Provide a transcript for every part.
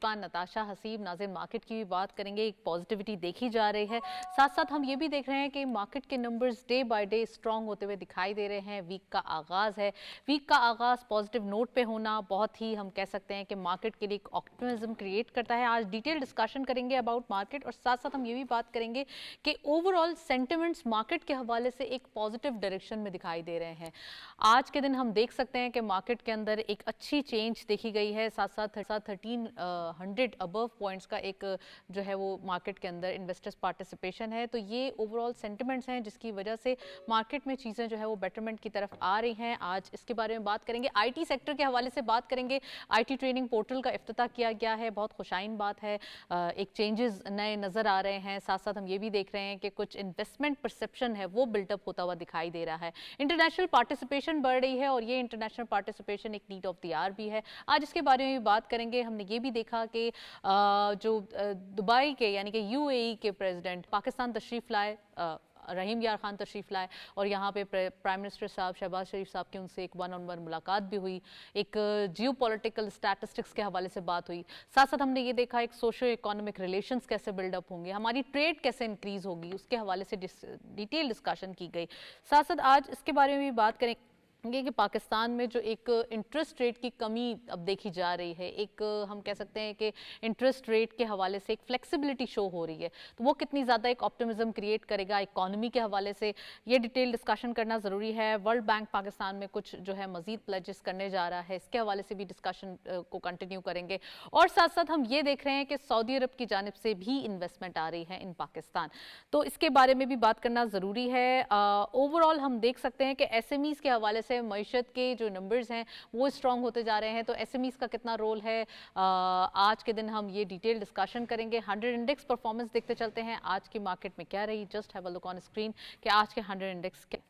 मेज़बान नताशा हसीब। नाज़रीन, मार्केट की भी बात करेंगे, एक पॉजिटिविटी देखी जा रही है। साथ साथ हम ये भी देख रहे हैं कि मार्केट के numbers day by day strong होते हुए दिखाई दे रहे हैं। वीक का आगाज़ है, वीक का आगाज़ पॉजिटिव नोट पे होना बहुत ही, हम कह सकते हैं कि मार्केट के लिए एक ऑप्टिमिज्म क्रिएट करता है। आज डिटेल डिस्कशन करेंगे अबाउट मार्केट, और साथ साथ हम ये भी बात करेंगे कि ओवरऑल सेंटिमेंट्स मार्केट के हवाले से एक पॉजिटिव डायरेक्शन में दिखाई दे रहे हैं। आज के दिन हम देख सकते हैं कि मार्केट के अंदर एक अच्छी चेंज देखी गई है। साथ साथ 1300 अबव पॉइंट्स का एक जो है वो मार्केट के अंदर इन्वेस्टर्स पार्टिसिपेशन है। तो ये ओवरऑल सेंटिमेंट्स हैं जिसकी वजह से मार्केट में चीज़ें जो है वो बेटरमेंट की तरफ आ रही हैं। आज इसके बारे में बात करेंगे। आईटी सेक्टर के हवाले से बात करेंगे। आईटी ट्रेनिंग पोर्टल का इफ्तिताह किया गया है, बहुत खुशाइन बात है। एक चेंजेस नए नज़र आ रहे हैं। साथ साथ हम ये भी देख रहे हैं कि कुछ इन्वेस्टमेंट परसेप्शन है वो बिल्डअप होता हुआ दिखाई दे रहा है। इंटरनेशनल पार्टिसिपेशन बढ़ रही है और ये इंटरनेशनल पार्टिसिपेशन एक नीड ऑफ द आवर भी है। आज इसके बारे में भी बात करेंगे। हमने ये भी देखा कि जो दुबई के यानी कि यूएई के प्रेसिडेंट पाकिस्तान तशरीफ़ लाए, रहीम यार खान तशरीफ़ लाए, और यहाँ पे प्राइम मिनिस्टर साहब शहबाज शरीफ साहब की उनसे एक वन ऑन वन मुलाकात भी हुई। एक जियो पॉलिटिकल स्टैटिस्टिक्स के हवाले से बात हुई। साथ साथ हमने ये देखा एक सोशो इकोनॉमिक रिलेशंस कैसे बिल्डअप होंगे, हमारी ट्रेड कैसे इंक्रीज़ होगी, उसके हवाले से डिटेल डिस्कशन की गई। साथ साथ आज इसके बारे में भी बात करें कि पाकिस्तान में जो एक इंटरेस्ट रेट की कमी अब देखी जा रही है, एक हम कह सकते हैं कि इंटरेस्ट रेट के हवाले से एक फ्लेक्सिबिलिटी शो हो रही है, तो वो कितनी ज़्यादा एक ऑप्टिमिज्म क्रिएट करेगा इकॉनमी के हवाले से, ये डिटेल डिस्कशन करना ज़रूरी है। वर्ल्ड बैंक पाकिस्तान में कुछ जो है मज़ीद प्लेजेस करने जा रहा है, इसके हवाले से भी डिस्कशन को कंटिन्यू करेंगे। और साथ साथ हम ये देख रहे हैं कि सऊदी अरब की जानिब से भी इन्वेस्टमेंट आ रही है इन पाकिस्तान, तो इसके बारे में भी बात करना ज़रूरी है। ओवरऑल हम देख सकते हैं कि एसएमईज़ के हवाले से मईशत के जो नंबर्स हैं वो स्ट्रॉन्ग होते जा रहे हैं, तो एसएमईज़ का कितना रोल है आज के दिन हम ये डिटेल डिस्कशन करेंगे। 100 इंडेक्स परफॉर्मेंस देखते चलते हैं आज की मार्केट में क्या रही। Just have a look on screen कि आज के 100 इंडेक्स क्या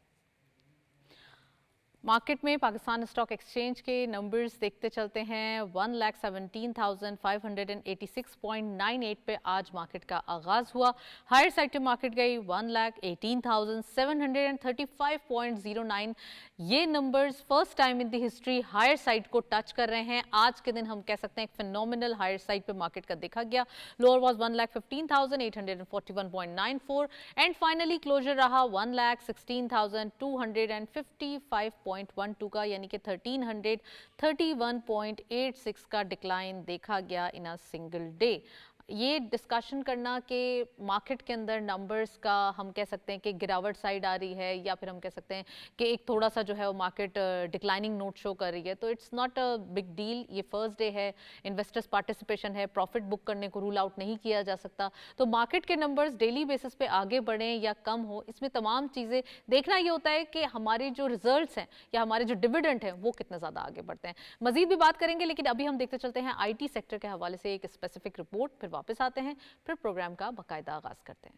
मार्केट में। पाकिस्तान स्टॉक एक्सचेंज के नंबर्स देखते चलते हैं। 1,17,586.98 पे आज मार्केट का आगाज़ हुआ। हायर साइड पे मार्केट गई 1,18,735.09। ये numbers first time in the history higher side को टच कर रहे हैं। आज के दिन हम कह सकते हैं एक फिनोमिनल हायर साइड पे मार्केट का देखा गया। Lower was 1,15,841.94 and finally closure रहा 1,16,255.12 का, यानी कि 1331.86 का डिक्लाइन देखा गया इन अ सिंगल डे। ये डिस्कशन करना कि मार्केट के अंदर नंबर्स का हम कह सकते हैं कि गिरावट साइड आ रही है, या फिर हम कह सकते हैं कि एक थोड़ा सा जो है वो मार्केट डिक्लाइनिंग नोट शो कर रही है, तो it's not a big deal. ये फर्स्ट डे है, इन्वेस्टर्स पार्टिसिपेशन है, प्रॉफिट बुक करने को रूल आउट नहीं किया जा सकता। तो मार्केट के नंबर्स डेली बेसिस पे आगे बढ़ें या कम हो, इसमें तमाम चीज़ें देखना ये होता है कि हमारे जो रिजल्ट्स हैं या हमारे जो डिविडेंड हैं वो कितने ज़्यादा आगे बढ़ते हैं। मजीद भी बात करेंगे, लेकिन अभी हम देखते चलते हैं आईटी सेक्टर के हवाले से एक स्पेसिफिक रिपोर्ट, फिर वापस आते हैं, फिर प्रोग्राम का बाकायदा आगाज करते हैं।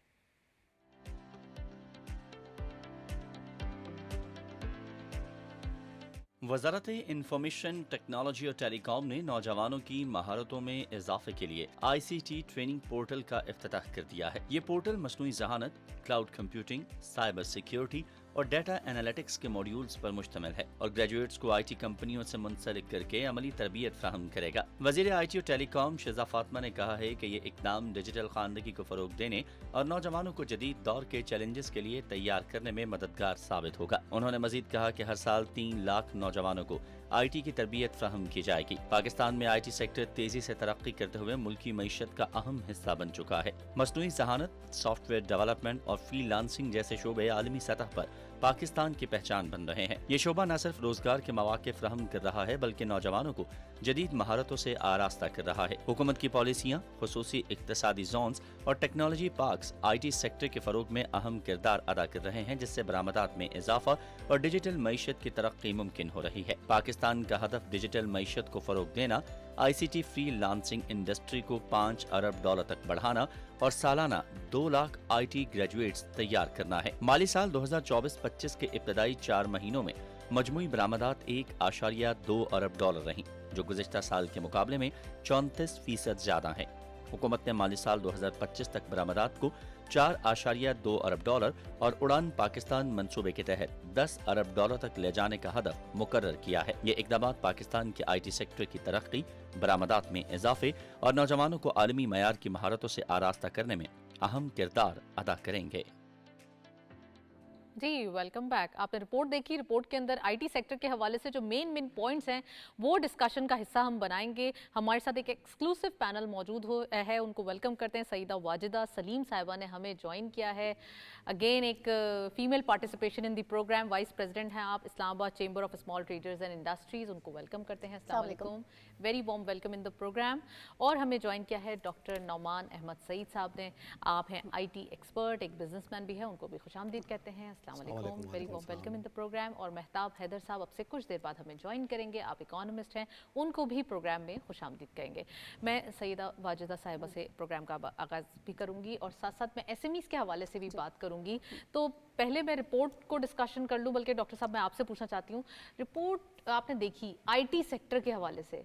वज़ारत इंफॉर्मेशन टेक्नोलॉजी और टेलीकॉम ने नौजवानों की महारतों में इजाफे के लिए ICT ट्रेनिंग पोर्टल का इफ्तिताह कर दिया है। ये पोर्टल मसनूई ज़हानत, क्लाउड कंप्यूटिंग, साइबर सिक्योरिटी और डाटा एनालिटिक्स के मॉड्यूल्स पर मुश्तमिल है और ग्रेजुएट्स को IT कंपनियों से मुंसलिक करके अमली तरबियत फराहम करेगा। वज़ीर IT और टेलीकॉम शहज़ा फातिमा ने कहा है कि ये इक़दाम डिजिटल खानदगी को फ़रोग देने और नौजवानों को जदीद दौर के चैलेंजेस के लिए तैयार करने में मददगार साबित होगा। उन्होंने मजीद कहा कि हर साल 3 लाख नौजवानों को IT की तरबियत फराहम की जाएगी। पाकिस्तान में IT सेक्टर तेजी से तरक्की करते हुए मुल्की मईशत का अहम हिस्सा बन चुका है। मसनूई ज़हानत, सॉफ्टवेयर डेवलपमेंट और फ्रीलांसिंग जैसे शोबे आलमी सतह पर पाकिस्तान की पहचान बन रहे हैं। ये शोबा न सिर्फ रोजगार के मौके फराहम कर रहा है बल्कि नौजवानों को जदीद महारतों से आरास्ता कर रहा है। हुकूमत की पॉलिसियाँ, खुसूसी इक्तसादी जोन्स और टेक्नोलॉजी पार्क्स IT सेक्टर के फरोग में अहम किरदार अदा कर रहे हैं, जिससे बरामदात में इजाफा और डिजिटल मईशत की तरक्की मुमकिन हो रही है। पाकिस्तान का हदफ डिजिटल मईशत को फरोग देना, ICT फ्रीलांसिंग इंडस्ट्री को 5 अरब डॉलर तक बढ़ाना और सालाना 2 लाख IT ग्रेजुएट्स तैयार करना है। माली साल 2024-25 के इब्तदाई 4 महीनों में मजमूई बरामदात 1.2 अरब डॉलर रहीं, जो गुज़िश्ता साल के मुकाबले में 34% ज्यादा है। हुकूमत ने माली साल 2025 तक बरामदात को 4.2 अरब डॉलर और उड़ान पाकिस्तान मंसूबे के तहत 10 अरब डॉलर तक ले जाने का हदफ मुकर्रर किया है। ये इकदाम पाकिस्तान के IT सेक्टर की तरक्की, बरामदात में इजाफे और नौजवानों को आलमी मयार की महारतों से आरास्ता करने में अहम किरदार अदा करेंगे। जी वेलकम बैक। आपने रिपोर्ट देखी, रिपोर्ट के अंदर आईटी सेक्टर के हवाले से जो मेन पॉइंट्स हैं वो डिस्कशन का हिस्सा हम बनाएंगे। हमारे साथ एक एक्सक्लूसिव पैनल मौजूद है, उनको वेलकम करते हैं। सईदा वाजिदा सलीम साहिबा ने हमें ज्वाइन किया है। अगेन एक female participation in the program, vice president हैं आप Islamabad chamber of small traders and industries, उनको वेलकम करते हैं। अस्सलाम वालेकुम, very warm welcome in the program. और हमें ज्वाइन किया है डॉक्टर नौमान अहमद सईद साहब ने, आप हैं IT एक्सपर्ट, एक बिजनेसमैन भी है, उनको भी खुशामदीद कहते हैं। Very warm welcome in the program. और मेहताब हैदर साहब अब से कुछ देर बाद हमें ज्वाइन करेंगे, आप इकोनॉमिस्ट हैं, उनको भी प्रोग्राम में खुशामदीद कहेंगे। मैं सईदा वाजिदा साहिबा से प्रोग्राम का आगाज़ भी करूंगी और साथ साथ मैं SMEs के हवाले से भी बात करूंगी। तो पहले मैं रिपोर्ट को डिस्कशन कर लूँ, बल्कि डॉक्टर साहब मैं आपसे पूछना चाहती हूँ, रिपोर्ट आपने देखी IT सेक्टर के हवाले से,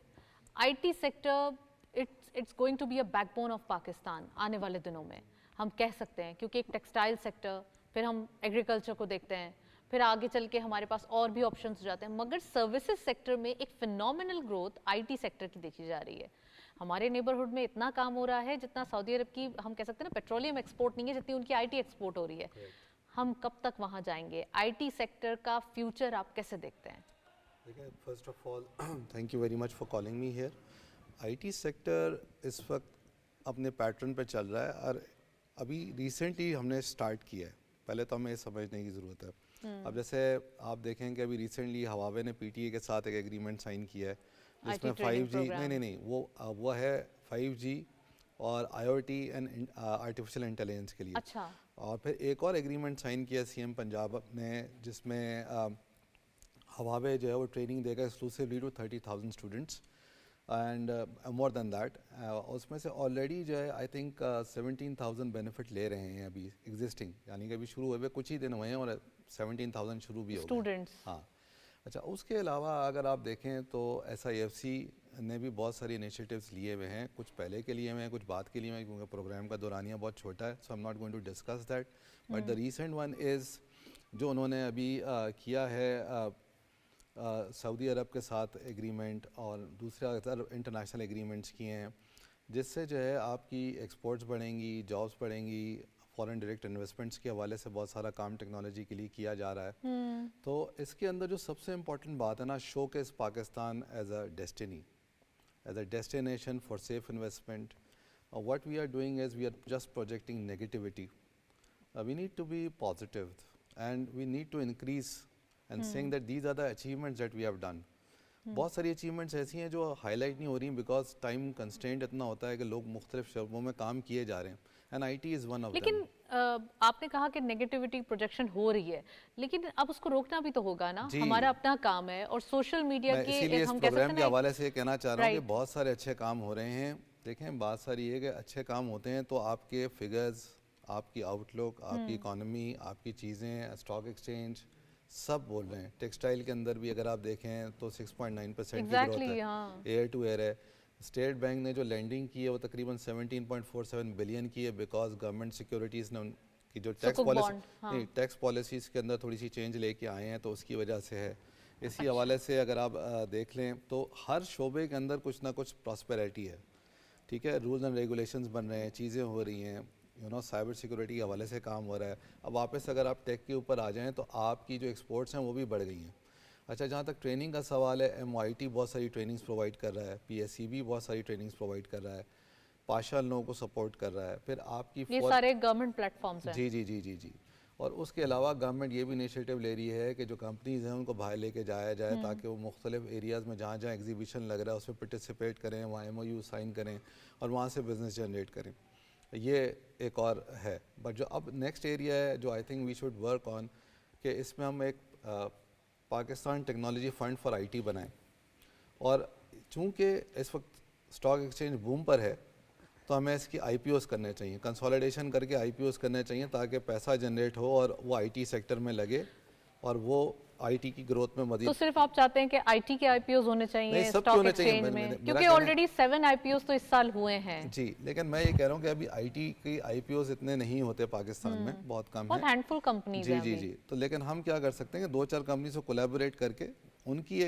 IT sector it's going to be a backbone of Pakistan आने वाले दिनों में, हम कह सकते हैं, क्योंकि एक टेक्सटाइल सेक्टर, फिर हम एग्रीकल्चर को देखते हैं, फिर आगे चल के हमारे पास और भी ऑप्शंस हो जाते हैं। मगर सर्विसेज सेक्टर में एक फिनोमिनल ग्रोथ IT सेक्टर की देखी जा रही है। हमारे नेबरहुड में इतना काम हो रहा है जितना सऊदी अरब की, हम कह सकते हैं ना, पेट्रोलियम एक्सपोर्ट नहीं है जितनी उनकी IT एक्सपोर्ट हो रही है। हम कब तक वहाँ जाएंगे? IT सेक्टर का फ्यूचर आप कैसे देखते हैं? देखिए, first of all thank you very much for calling me here. IT sector इस वक्त अपने पैटर्न पे चल रहा है और अभी रिसेंटली हमने स्टार्ट किया है, पहले तो हमें ये समझने की ज़रूरत है। अब जैसे आप देखें कि अभी रिसेंटली हवावे ने PTA के साथ एक एग्रीमेंट साइन किया है जिसमें 5G नहीं वो है 5G और IoT एंड आर्टिफिशियल इंटेलिजेंस के लिए। अच्छा। और फिर एक और एग्रीमेंट साइन किया CM पंजाब ने, जिसमें हवावे जो है वो ट्रेनिंग देगा exclusively to 30,000 students and more than that. उसमें से ऑलरेडी जो है आई थिंक 17,000 बेनिफिट ले रहे हैं अभी एग्जिस्टिंग, यानी कि अभी शुरू हुए कुछ ही दिन हुए हैं और 17,000 शुरू भी हो गए स्टूडेंट्स। हाँ, अच्छा, उसके अलावा अगर आप देखें तो SIFC ने भी बहुत सारी इनिशिएटिव्स लिए हुए हैं, कुछ पहले के लिए हुए हैं, कुछ बाद के लिए हुए हैं, क्योंकि प्रोग्राम का दौरानिया बहुत छोटा है, so I am not going to discuss that. But the recent one is जो उन्होंने अभी किया है सऊदी अरब के साथ एग्रीमेंट और दूसरा इंटरनेशनल एग्रीमेंट्स किए हैं, जिससे जो है आपकी एक्सपोर्ट्स बढ़ेंगी, जॉब्स बढ़ेंगी, फॉरेन डायरेक्ट इन्वेस्टमेंट्स के हवाले से बहुत सारा काम टेक्नोलॉजी के लिए किया जा रहा है। तो इसके अंदर जो सबसे इम्पॉर्टेंट बात है ना, showcase Pakistan as a destiny, as a destination for safe investment. What we are doing is we are just projecting negativity. We need to be positive and we need to increase and saying that these are the achievements that we have done. बहुत सारी achievements ऐसी हैं जो highlight नहीं हो रही because time constraint इतना होता है कि लोग मुख्तलिफ शोबों में काम किए जा रहे हैं, and IT is one of them. लेकिन आपने कहा कि नेगेटिविटी प्रोजेक्शन हो रही है, लेकिन अब उसको रोकना भी तो होगा ना, हमारा अपना काम है। और सोशल मीडिया के इसीलिए इस प्रोग्राम के हवाले से कहना चाह रहा हूँ कि बहुत सारे अच्छे काम हो रहे हैं। देखें, बात सारी ये कि अच्छे काम होते हैं तो आपके फिगर्स, आपकी आउटलुक, आपकी इकॉनमी, आपकी चीज़ें, स्टॉक एक्सचेंज सब बोल रहे हैं। टेक्सटाइल के अंदर भी अगर आप देखें तो 6.9% की ग्रोथ है, एयर टू एयर है। स्टेट बैंक ने जो लैंडिंग की है वो तकरीबन 17.47 बिलियन की है, बिकॉज गवर्नमेंट सिक्योरिटीज़ ने उनकी जो टैक्स पॉलिसीज़ के अंदर थोड़ी सी चेंज लेके आए हैं, तो उसकी वजह से है। इसी हवाले से अगर आप देख लें तो हर शोबे के अंदर कुछ ना कुछ प्रॉस्पेरिटी है, ठीक है। रूल्स एंड रेगुलेशंस बन रहे हैं, चीज़ें हो रही हैं, साइबर सिक्योरिटी के हवाले से काम हो रहा है। अब वापस अगर आप टेक के ऊपर आ जाएं तो आपकी जो एक्सपोर्ट्स हैं वो भी बढ़ गई हैं। अच्छा, जहाँ तक ट्रेनिंग का सवाल है, MIT बहुत सारी ट्रेनिंग्स प्रोवाइड कर रहा है, PSEB बहुत सारी ट्रेनिंग्स प्रोवाइड कर रहा है, पाशा लोगों को सपोर्ट कर रहा है। फिर आपकी ये सारे गवर्नमेंट प्लेटफॉर्म्स हैं। जी। और उसके अलावा गवर्नमेंट ये भी इनिशिएटिव ले रही है कि जो कंपनीज़ हैं उनको बाहर लेके जाया जाए, ताकि वो मुख्तलिफ एरियाज़ में जहाँ जहाँ एग्जीबिशन लग रहा है उसमें पार्टिसिपेट करें, वहाँ MOU साइन करें और वहाँ से बिज़नेस जनरेट करें। ये एक और है। बट जो अब नेक्स्ट एरिया है जो I think we should work on, कि इसमें हम एक Pakistan technology fund for IT बनाएं। और चूँकि इस वक्त स्टॉक एक्सचेंज बूम पर है तो हमें इसकी IPOs करने चाहिए, कंसोलिडेशन करके IPOs करने चाहिए, ताकि पैसा जनरेट हो और वो IT सेक्टर में लगे और वो आईटी की ग्रोथ में मजीद। तो सिर्फ आप चाहते हैं कि आईटी के आईपीओज होने चाहिए स्टॉक एक्सचेंज में, क्योंकि ऑलरेडी 7 आईपीओज तो इस साल हुए हैं जी, लेकिन मैं ये कह रहा हूँ कि अभी आईटी के आईपीओज इतने नहीं होते पाकिस्तान में, बहुत कम है, बहुत हैंडफुल कंपनीज जी हैं जी अभी। जी। तो लेकिन हम क्या कर सकते हैं कि 2-4 कंपनी से कोलैबोरेट करके उनकी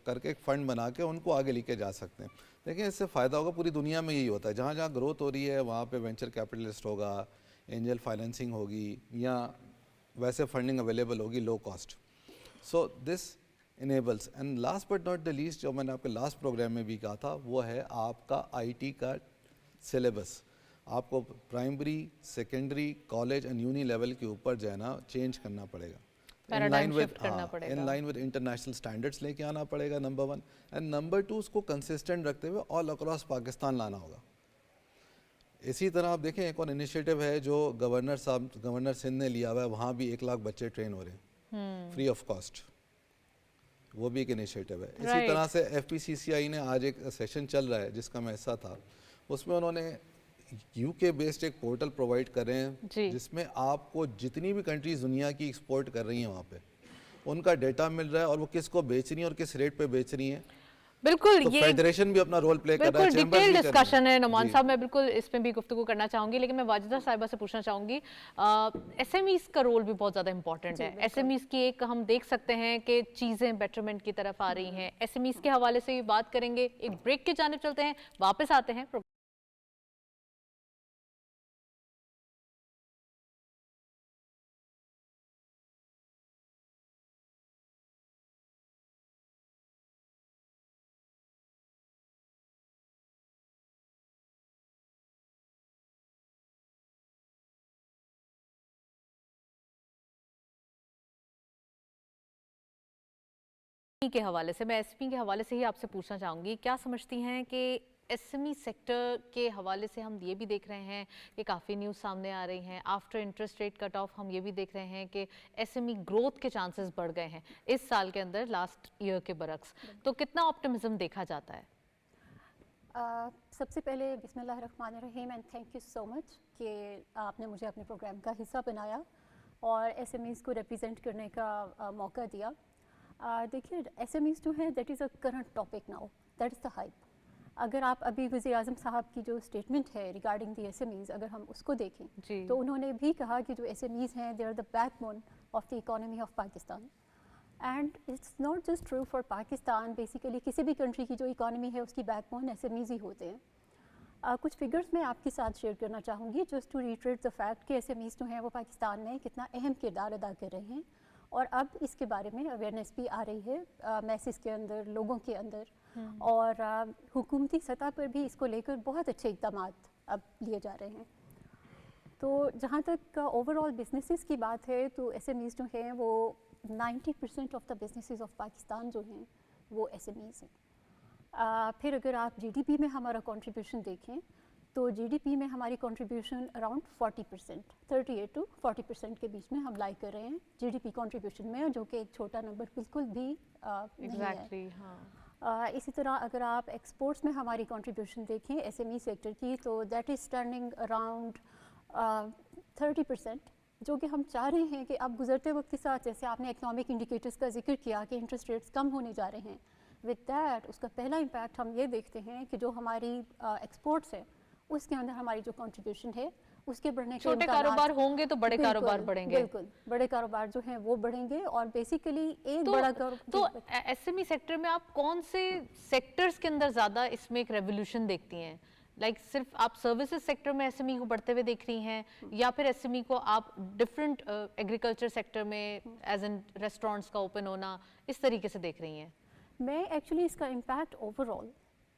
करके एक फंड बना के उनको आगे लेके जा सकते हैं। देखिए इससे फ़ायदा होगा, पूरी दुनिया में यही होता है, जहाँ जहाँ ग्रोथ हो रही है वहाँ पे वेंचर कैपिटलिस्ट होगा, एंजल फाइनेंसिंग होगी, या वैसे फंडिंग अवेलेबल होगी low cost. So this enables. And last but not the least, जो मैंने आपके लास्ट प्रोग्राम में भी कहा था, वो है आपका आईटी का सिलेबस। आपको primary, secondary, college and uni level के ऊपर जो है ना चेंज करना पड़ेगा, in line with international standards लेके आना पड़ेगा, नंबर 1। एंड नंबर 2, उसको कंसिस्टेंट रखते हुए ऑल अक्रॉस पाकिस्तान लाना होगा। इसी तरह आप देखें एक और इनिशिएटिव है जो गवर्नर सिंध ने लिया हुआ है, वहाँ भी 1 लाख बच्चे ट्रेन हो रहे हैं फ्री ऑफ कॉस्ट, वो भी एक इनिशिएटिव है। इसी तरह से FPCCI ने आज एक सेशन चल रहा है जिसका मैं हिस्सा था, उसमें उन्होंने यूके बेस्ड एक पोर्टल प्रोवाइड कर रहे हैं जिसमें आपको जितनी भी कंट्रीज दुनिया की एक्सपोर्ट कर रही हैं वहाँ पे उनका डेटा मिल रहा है, और वो किसको बेच रही हैं और किस रेट पे बेच रही हैं। बिल्कुल, तो ये फेडरेशन भी अपना रोल प्ले कर रहा है, बिल्कुल डिटेल डिस्कशन है नुमान साहब, मैं बिल्कुल इसमें भी गुफ्तगू करना चाहूंगी, लेकिन मैं वाजिदा साहिबा से पूछना चाहूंगी एसएमईज का रोल भी बहुत ज़्यादा इंपॉर्टेंट है। एसएमईज की एक हम देख सकते हैं कि चीज़ें बेटरमेंट की तरफ आ रही हैं, एसएमईज के हवाले से भी बात करेंगे। एक ब्रेक की जानिब चलते हैं, वापस आते हैं। के हवाले से, मैं एसएमई के हवाले से ही आपसे पूछना चाहूँगी, क्या समझती हैं कि एसएमई सेक्टर के हवाले से हम ये भी देख रहे हैं कि काफ़ी न्यूज़ सामने आ रही हैं, after interest rate cut off हम ये भी देख रहे हैं कि एसएमई ग्रोथ के चांसेस बढ़ गए हैं इस साल के अंदर लास्ट ईयर के बरक्स, तो कितना ऑप्टिमिज्म देखा जाता है? सबसे पहले बिस्मिल्लाहिर्रहमानिर्रहीम and thank you so much कि आपने मुझे अपने प्रोग्राम का हिस्सा बनाया और एसएमईज़ को रिप्रेजेंट करने का मौका दिया। देखिए एसएमईज़ जो है that is a current topic now, that is the hype. अगर आप अभी वज़ीर आज़म साहब की जो स्टेटमेंट है रिगार्डिंग द एसएमईज़ अगर हम उसको देखें तो उन्होंने भी कहा कि जो एसएमईज़ हैं they are the backbone of the economy of Pakistan. And it's not just true for Pakistan, basically किसी भी कंट्री की जो इकोनॉमी है उसकी बैकबोन एसएमईज़ ही होते हैं। कुछ फिगर्स मैं आपके साथ शेयर करना चाहूँगी just to reiterate the fact कि एसएमईज़ जो हैं वो पाकिस्तान में कितना अहम किरदार अदा कर रहे हैं, और अब इसके बारे में अवेयरनेस भी आ रही है मैसेज के अंदर, लोगों के अंदर, और हुकूमती सतह पर भी इसको लेकर बहुत अच्छे इक़दाम अब लिए जा रहे हैं। तो जहाँ तक ओवरऑल बिजनेसेस की बात है तो एसएमईज़ जो हैं वो 90% of the businesses of Pakistan जो हैं वो एसएमईज़ हैं। फिर अगर आप जीडीपी में हमारा कंट्रीब्यूशन देखें तो जीडीपी में हमारी कंट्रीब्यूशन अराउंड 40%, 38 to 40% के बीच में हम लाई कर रहे हैं जीडीपी कंट्रीब्यूशन में, जो कि एक छोटा नंबर बिल्कुल भी नहीं है। इसी तरह अगर आप एक्सपोर्ट्स में हमारी कंट्रीब्यूशन देखें एसएमई सेक्टर की तो दैट इज़ स्टैंडिंग अराउंड 30%, जो कि हम चाह रहे हैं कि अब गुजरते वक्त के साथ, जैसे आपने इकनॉमिक इंडिकेटर्स का जिक्र किया कि इंटरेस्ट रेट्स कम होने जा रहे हैं, विद दैट उसका पहला इम्पैक्ट हम ये देखते हैं कि जो हमारी एक्सपोर्ट्स है उसके अंदर हमारी जो कंट्रीब्यूशन है उसके बढ़ने के छोटे कारोबार होंगे तो बड़े कारोबार बढ़ेंगे, बिल्कुल बड़े कारोबार जो हैं वो बढ़ेंगे। और बेसिकली एक बड़ा तो एसएमई सेक्टर में आप कौन से सेक्टर्स के अंदर ज़्यादा इसमें एक रेवोल्यूशन देखती हैं? सिर्फ आप सर्विसेज सेक्टर में एसएमई को बढ़ते हुए देख रही हैं, या फिर एसएमई को आप डिफरेंट एग्रीकल्चर सेक्टर में एज एन रेस्टोरेंट्स का ओपन होना इस तरीके से देख रही हैं? मैं एक्चुअली इसका इम्पैक्ट ओवरऑल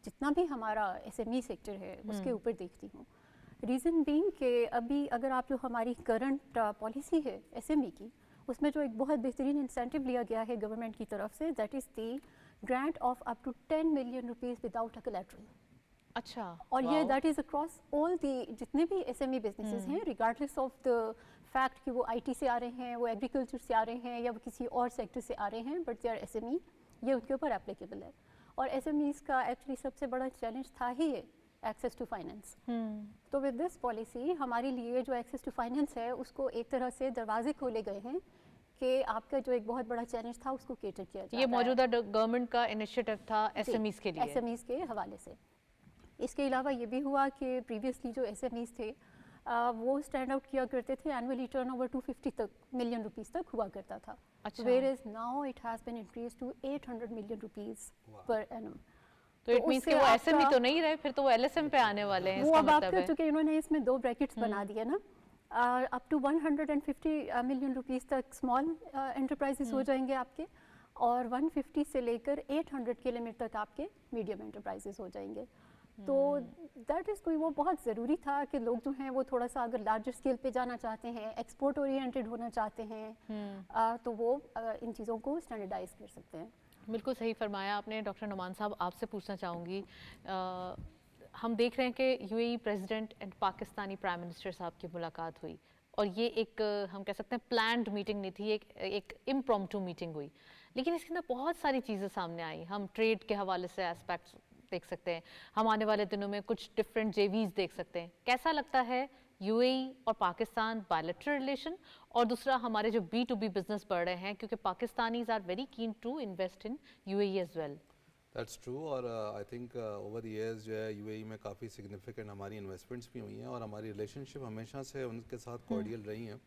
जितना भी हमारा एसएमई सेक्टर है उसके ऊपर देखती हूँ। रीज़न बीइंग कि अभी अगर आप जो हमारी करंट पॉलिसी है एसएमई की, उसमें जो एक बहुत बेहतरीन इंसेंटिव लिया गया है गवर्नमेंट की तरफ से, that is the grant of up to 10 million rupees without a collateral. अच्छा, और ये that is across all the जितने भी एसएमई बिजनेसेस हैं, रिगार्डलेस ऑफ द फैक्ट कि वो आईटी से आ रहे हैं, वो एग्रीकल्चर से आ रहे हैं, या वो किसी और सेक्टर से आ रहे हैं, बट दे आर एसएमई, ये उनके ऊपर एप्लीकेबल है। और एसएमईज़ का एक्चुअली सबसे बड़ा चैलेंज था ही है एक्सेस टू फाइनेंस। तो विद दिस पॉलिसी हमारे लिए जो एक्सेस टू फाइनेंस है उसको एक तरह से दरवाजे खोले गए हैं کہ آپ کا جو ایک بہت بڑا چیلنج تھا اس کو کیٹر کیا جاتا ہے. یہ موجودہ گورنمنٹ کا انیشیٹو تھا ایس ایم ایز کے لیے. ایس ایم ایز کے حوالے سے. اس کے علاوہ یہ بھی ہوا کہ پریویسلی جو ایس ایم ایز تھے وہ اسٹینڈ آؤٹ کیا کرتے تھے, annually turnover 250 million rupees تک ہوا کرتا تھا. Whereas now it has been increase to 800 million rupees per annum. تو اٹ مینس کہ وہ ایس ایم ای تو نہیں رہے, پھر تو وہ ایل ایس ایم پہ آنے والے ہیں. وہ اب آپ کا, چونکہ انہوں نے اس میں 2 بریکٹس بنا دیے نا, اپ ٹو 150 ملین روپیز تک اسمال انٹرپرائزز ہو جائیں گے آپ کے, اور 150 سے لے کر 800 کے لمٹ تک آپ کے میڈیم انٹرپرائزز ہو جائیں گے. تو دیٹ از کوئی وہ بہت ضروری تھا کہ لوگ جو ہیں وہ تھوڑا سا اگر لارجر اسکیل پہ جانا چاہتے ہیں, ایکسپورٹ اورینٹیڈ ہونا چاہتے ہیں, تو وہ ان چیزوں کو اسٹینڈرڈائز کر سکتے ہیں. بالکل صحیح فرمایا آپ نے. ڈاکٹر نعمان صاحب, آپ سے پوچھنا چاہوں گی, ہم دیکھ رہے ہیں کہ you A E president and Pakistani prime minister صاحب کی ملاقات ہوئی, اور یہ ایک ہم کہہ سکتے ہیں پلانڈ میٹنگ نہیں تھی, ایک امپرومپٹو میٹنگ ہوئی, لیکن اس کے اندر بہت ساری چیزیں سامنے آئی. ہم ٹریڈ کے حوالے سے اسپیکٹس دیکھ سکتے ہیں, ہم آنے والے دنوں میں کچھ ڈفرینٹ جے ویز دیکھ سکتے ہیں. کیسا لگتا ہے یو اے ای اور پاکستان بائیلیٹرل ریلیشن, اور دوسرا ہمارے جو بی ٹو بی بزنس بڑھ رہے ہیں, کیونکہ Pakistanis are very keen to invest in U A E as well. That's true, اور I think over the years جو ہے یو اے ای میں کافی سگنیفیکنٹ ہماری انویسٹمنٹس بھی ہوئی ہیں, اور ہماری ریلیشن شپ ہمیشہ سے ان کے ساتھ کارڈیل رہی ہیں.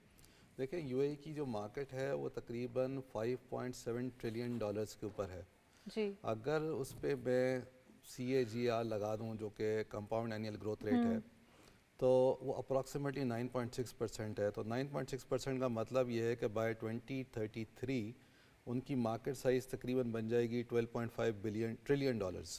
دیکھیں یو اے ای کی جو مارکیٹ ہے وہ تقریباً 5.7 ٹریلین ڈالرز کے اوپر ہے. جی, اگر اس پہ میں CAGR لگا دوں جو کہ کمپاؤنڈ اینیل گروتھ ریٹ ہے, تو وہ اپروکسیمیٹلی 9.6% ہے. تو 9.6% کا مطلب یہ ہے کہ بائی 2033 ان کی مارکیٹ سائز تقریباً بن جائے گی 12.5 ٹریلین ڈالرز.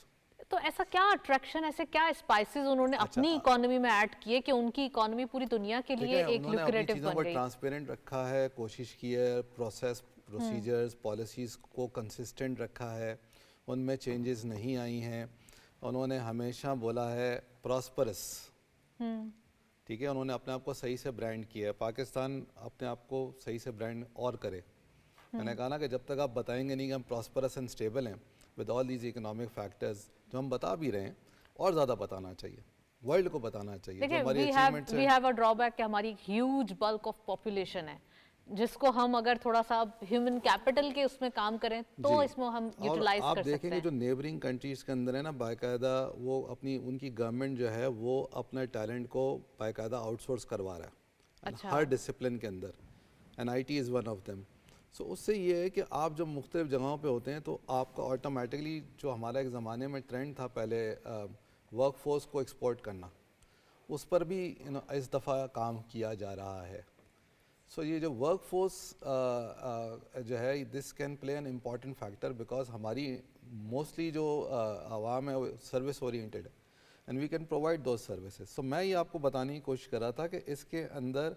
تو ایسا کیا اٹریکشن, ایسے کیا اسپائسز انہوں نے اپنی اکانومی میں ایڈ کیے کہ ان کی اکانومی پوری دنیا کے لیے ایک انہوں نے اپنی لوکریٹو چیزوں بن کو گئی؟ ٹرانسپیرنٹ رکھا ہے, کوشش کی ہے, پروسیجرز پالیسیز کو کنسسٹنٹ رکھا ہے, ان میں چینجز نہیں آئی ہیں. انہوں نے ہمیشہ بولا ہے پراسپرس, ٹھیک ہے, انہوں نے اپنے آپ کو صحیح سے برانڈ کیا ہے. پاکستان اپنے آپ کو صحیح سے برانڈ اور کرے. میں نے کہا نا کہ جب تک آپ بتائیں گے نہیں کہ ہم پراسپرس اینڈ اسٹیبل ہیں with all these economic factors جو ہم بتا بھی رہے ہیں, اور زیادہ بتانا چاہیے, ورلڈ کو بتانا چاہیے. جو ہماری اچیومنٹس ہیں, we have a draw back کہ ہماری ہیوج بلک آف پاپولیشن ہے, جس کو ہم اگر تھوڑا سا ہیومن کیپٹل کے اس میں کام کریں تو اس میں ہم یوٹیلائز کر سکتے ہیں. آپ دیکھیں گے جو نیبرنگ کنٹریز کے اندر ہے نا, باقاعدہ وہ اپنی ان کی گورنمنٹ جو ہے وہ اپنا ٹیلنٹ کو باقاعدہ آؤٹ سورس کروا رہا ہے ہر ڈسپلن کے اندر, and I T is one of them. So اس سے یہ ہے کہ آپ جب مختلف جگہوں پہ ہوتے ہیں تو آپ کا آٹومیٹکلی, جو ہمارا ایک زمانے میں ٹرینڈ تھا پہلے ورک فورس کو ایکسپورٹ کرنا, اس پر بھی اس دفعہ کام کیا جا رہا ہے. سو یہ جو ورک فورس جو ہے, this can play an important factor, because ہماری موسٹلی جو عوام ہے وہ سروس اورینٹیڈ ہے, and we can provide those services. So میں یہ آپ کو بتانے کی کوشش کر رہا تھا کہ اس کے اندر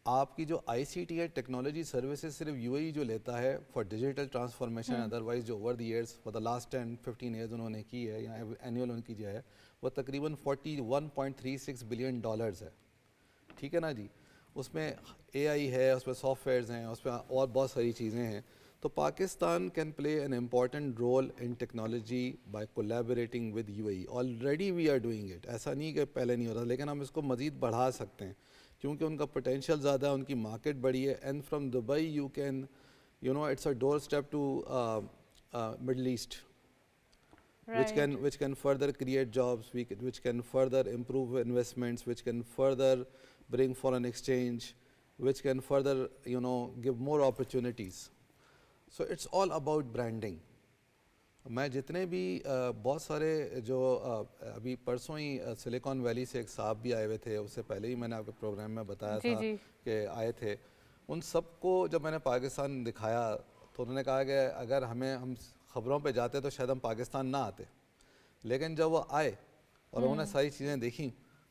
آپ کی جو آئی سی ٹی ہے ٹیکنالوجی سروسز صرف یو اے ای جو لیتا ہے فار ڈیجیٹل ٹرانسفارمیشن, ادروائز جو over the years for the last 10-15 years انہوں نے کی ہے, یا اینیول ان کی جو ہے وہ تقریباً 41.36 بلین ڈالرز ہے. ٹھیک ہے نا جی, اس میں اے آئی ہے, اس میں سافٹ ویئرز ہیں, اس میں اور بہت ساری چیزیں ہیں. تو Pakistan can play an important role in technology by collaborating with U A E. Already we are doing it, ایسا نہیں کہ پہلے نہیں ہو رہا, لیکن ہم اس کو مزید بڑھا سکتے ہیں کیونکہ ان کا پوٹینشیل زیادہ ہے, ان کی مارکیٹ بڑی ہے. And from Dubai you can it's a doorstep to Middle East, which can further create jobs, which can further improve investments, which can further bring foreign exchange, which can further give more opportunities. So it's all about branding. میں جتنے بھی بہت سارے جو ابھی پرسوں ہی silicon valley سے ایک صاحب بھی آئے ہوئے تھے, اس سے پہلے ہی میں نے آپ کے پروگرام میں بتایا تھا کہ آئے تھے, ان سب کو جب میں نے پاکستان دکھایا تو انہوں نے کہا کہ اگر ہم خبروں پہ جاتے تو شاید ہم پاکستان نہ آتے, لیکن جب وہ آئے اور انہوں نے ساری چیزیں دیکھیں